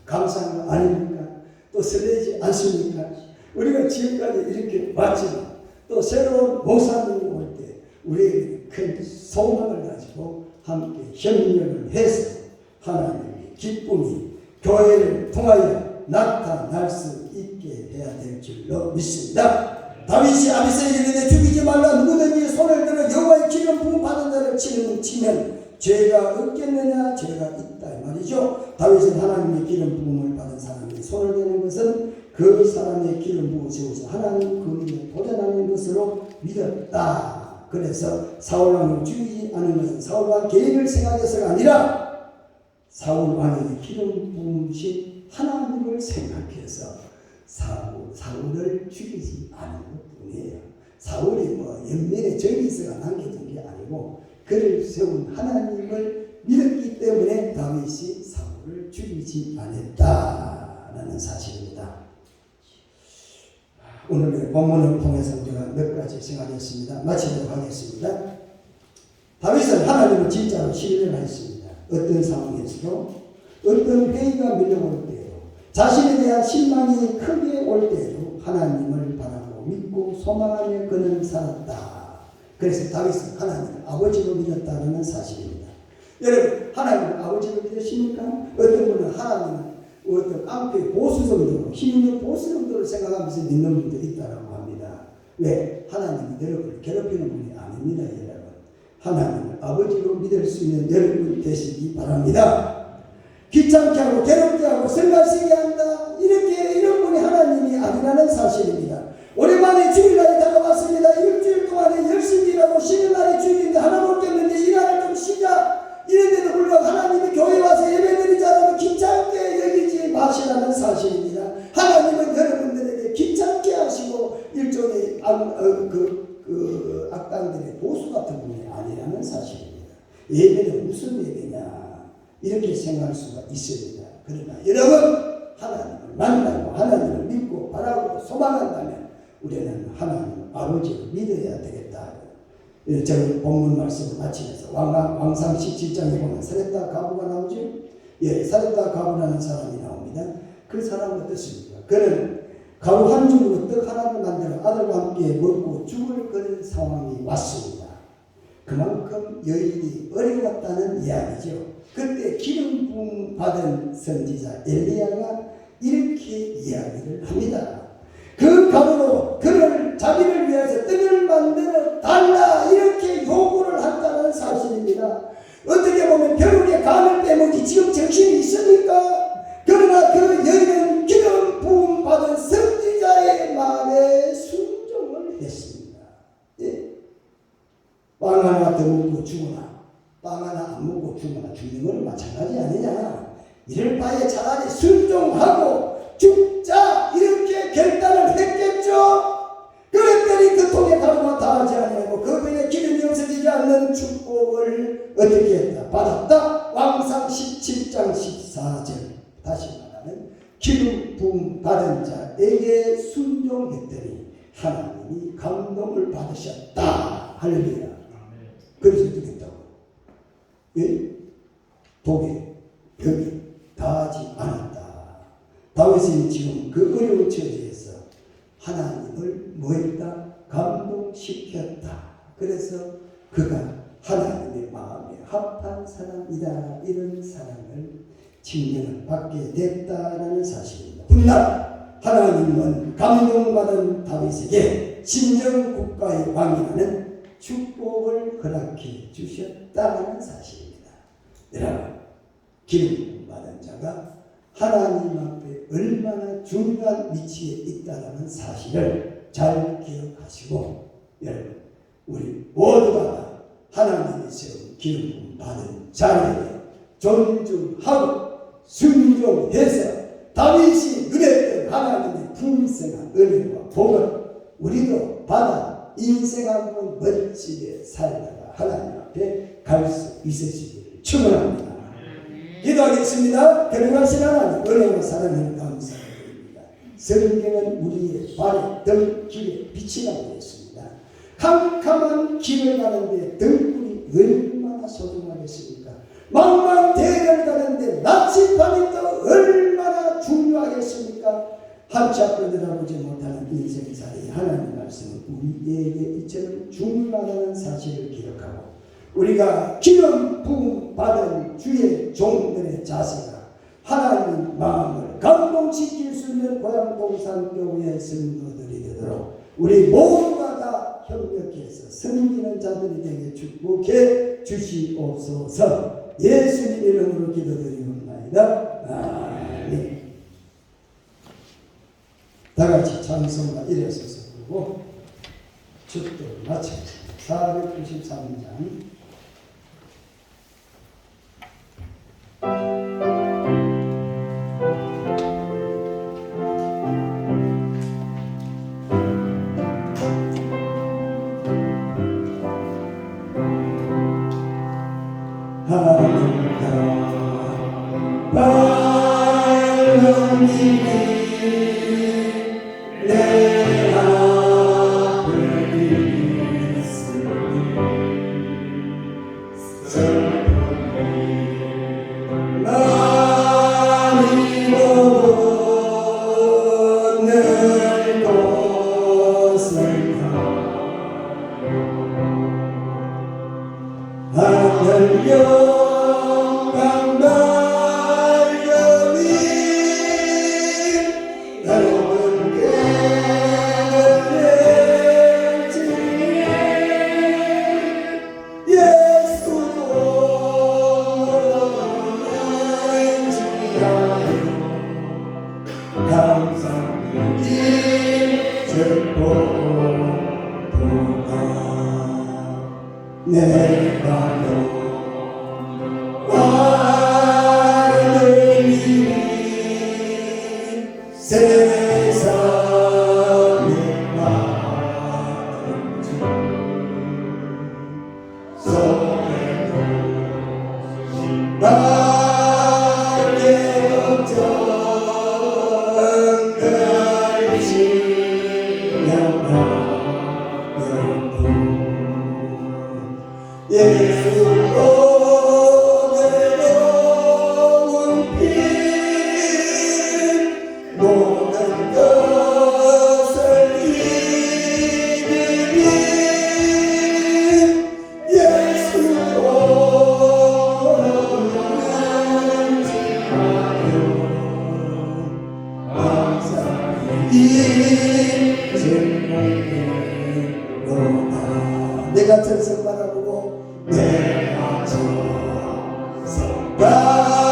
감사한 거 아닙니까? 또 설레지 않습니까? 우리가 지금까지 이렇게 왔지만 또 새로운 목사님이 올 때 우리에게 큰 소망을 가지고 함께 협력을 해서 하나님의 기쁨이 교회를 통하여 나타날 수 있게 해야 될 줄로 믿습니다. 다윗이 아비새에게 이르되 죽이지 말라. 누구든지 손을 들어 여호와의 기름 부음 받은 자를 치면 죄가 없겠느냐? 죄가 있다 이 말이죠. 다윗은 하나님의 기름 부음을 받은 사람이 손을 대는 것은 그 사람의 기름 부음을 세워서 하나님 그에게 도전하는 것으로 믿었다. 그래서 사울왕을 죽이지 않은 것은 사울왕 개인을 생각해서가 아니라 사울왕의 기름 부음신 하나님을 생각해서 사울을 죽이지 않은 것뿐이에요. 사울이 뭐 연면에 정이 있어가 남겨둔 게 아니고 그를 세운 하나님을 믿었기 때문에 다윗이 사울을 죽이지 않았다라는 사실입니다. 오늘의 본문을 통해서 우리가 몇 가지 생각했습니다. 마치도록 하겠습니다. 다윗은 하나님을 진짜로 신뢰했습니다. 어떤 상황에서도 어떤 회의가 밀려올 때에도 자신에 대한 실망이 크게 올 때에도 하나님을 바라고 믿고 소망하며 그는 살았다. 그래서 다윗은 하나님을 아버지로 믿었다는 사실입니다. 여러분, 하나님을 아버지로 믿으십니까? 어떤 분은 하나님은 어떤 깡패 보수 정도로 힘 있는 보수 정도로 생각하면서 믿는 분도 있다고 합니다. 왜? 하나님이 여러분을 괴롭히는 분이 아닙니다. 여러분, 하나님을 아버지로 믿을 수 있는 여러분 되시기 바랍니다. 귀찮게 하고 괴롭게 하고 생각쓰게 한다. 이런 분이 하나님이 아니라는 사실입니다. 오랜만에 주일날이 다가왔습니다. 일주일 동안에 열심히 일하고 쉬는 날에 주일인데 하나 먹겠는데 이 날을 좀 쉬자. 이런데도 불구하고 하나님이 교회 와서 예배드리자라고 귀찮게 여기지 마시라는 사실입니다. 하나님은 여러분들에게 귀찮게 하시고 일종의 악당들의 보수 같은 분이 아니라는 사실입니다. 예배는 무슨 예배냐 이렇게 생각할 수가 있습니다. 그러나 여러분, 하나님을 만나고 하나님을 믿고 바라고 소망한다면 우리는 하나님 아버지를 믿어야 되겠다. 저는 본문 말씀을 마치면서 왕상 17장에 보면 사렙다 가부가 나오죠. 예, 사렙다 가부라는 사람이 나옵니다. 그 사람은 어떻습니까? 그는 가루 한 줌으로 떡 하나를 만들어 아들과 함께 먹고 죽을 그런 상황이 왔습니다. 그만큼 여인이 어려웠다는 이야기죠. 그때 기름 부음 받은 선지자 엘리야가 이렇게 이야기를 합니다. 그 가루로 그를 자기를 위해서 떡을 만들어 달라 이렇게 요구를 한다는 사실입니다. 어떻게 보면 벼룩의 간을 빼먹기 지금 정신이 있습니까? 그러나 그 여인은 기름 부음 받은 선지자의 말에 순종을 했습니다. 예. 빵 하나 더 먹고 죽으나 빵 하나 안 먹고 죽으나 죽는 건 마찬가지 아니냐. 이럴 바에 차라리 순종하고 죽자 이렇게 결단을 했겠죠. 그랬더니 그 통에 가루가 다하지 아니하고 그 배에 기름이 없어지지 않는 축복을 어떻게 했다? 받았다. 왕상 17장 14절 다시 말하면 기름 부음 받은 자에게 순종했더니 하나님이 감동을 받으셨다. 할렐루야. 그래서 어떻게 했다고? 예? 독에 벽이 닿지 않았다. 다윗이 지금 그 어려운 처지에서 하나님을 뭐했다? 감동시켰다. 그래서 그가 하나님의 마음에 합한 사람이다. 이런 사람을 칭찬을 받게 됐다라는 사실입니다. 훗날 하나님은 감동받은 다윗에게 신정국가의 왕이라는 축복을 허락해 주셨다는 사실입니다. 여러분, 기름 받은 자가 하나님 앞에 얼마나 중요한 위치에 있다는 사실을 잘 기억하시고, 여러분, 우리 모두가 다 하나님이 세운 기름 받은 자에게 존중하고 순종해서 다윗이 누렸던 하나님의 풍성한 은혜와 복을 우리도 받아 인생 한번 멋지게 살다가 하나님 앞에 갈 수 있으시기를 축원합니다. 기도하겠습니다. 그러하신 하나님 은혜와 사랑을 감사드립니다. 성경은 우리의 발에 등길에 빛이라고 했습니다. 캄캄한 길을 가는데 등불이 얼마나 소중하겠습니까? 망망대해를 가는데 나침반이 또 얼마나 중요하겠습니까? 한치 앞을 내다보지 못하는 인생살이 하나님 말씀은 우리에게 이처럼 중요하다는 사실을 기억하고, 우리가 기름 부음 받은 주의 종들의 자세가 하나님 마음을 감동시킬 수 있는 고향동산교회 성도들이 되도록 우리 모두가 다 협력해서 섬기는 자들이 되게 축복해 주시옵소서. 예수님 이름으로 기도드리옵나이다. 아멘. 다같이 찬송가 일어서서 부르고 축도를 마칩니다. 493장 예수 내가 저성 바라보고 내가 저성 바라보고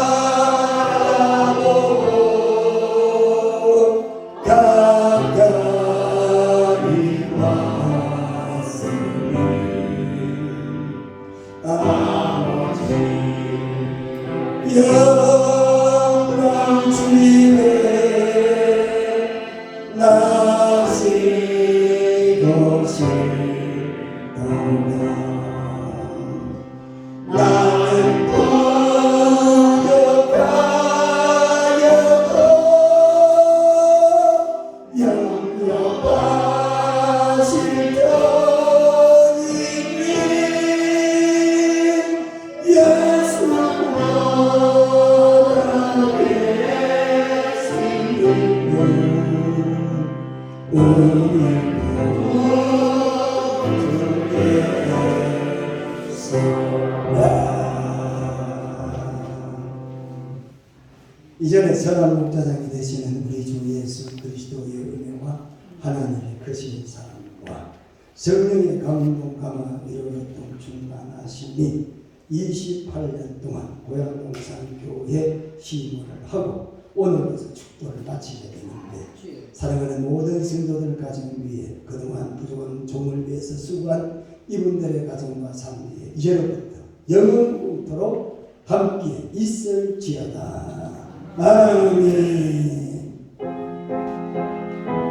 가까이 왔으니 아버지 영광 주님의 나시고 싶도다 나는 부족하여도 영접하실 터이니 예수 이전에 선한 목자장이 되시는 우리 주 예수 그리스도의 은혜와 하나님의 크신 사랑과 성령의 감동 감화 위로였던 충만하심이 28년 동안 고향동산교회 시무를 하고 오늘부터 축도를 마치게 되는데 사랑하는 모든 성도들 가정 위에 그동안 부족한 종을 위해서 수고한 이분들의 가정과 삶 위에 이제로부터 영원토록 함께 있을지어다. 아멘.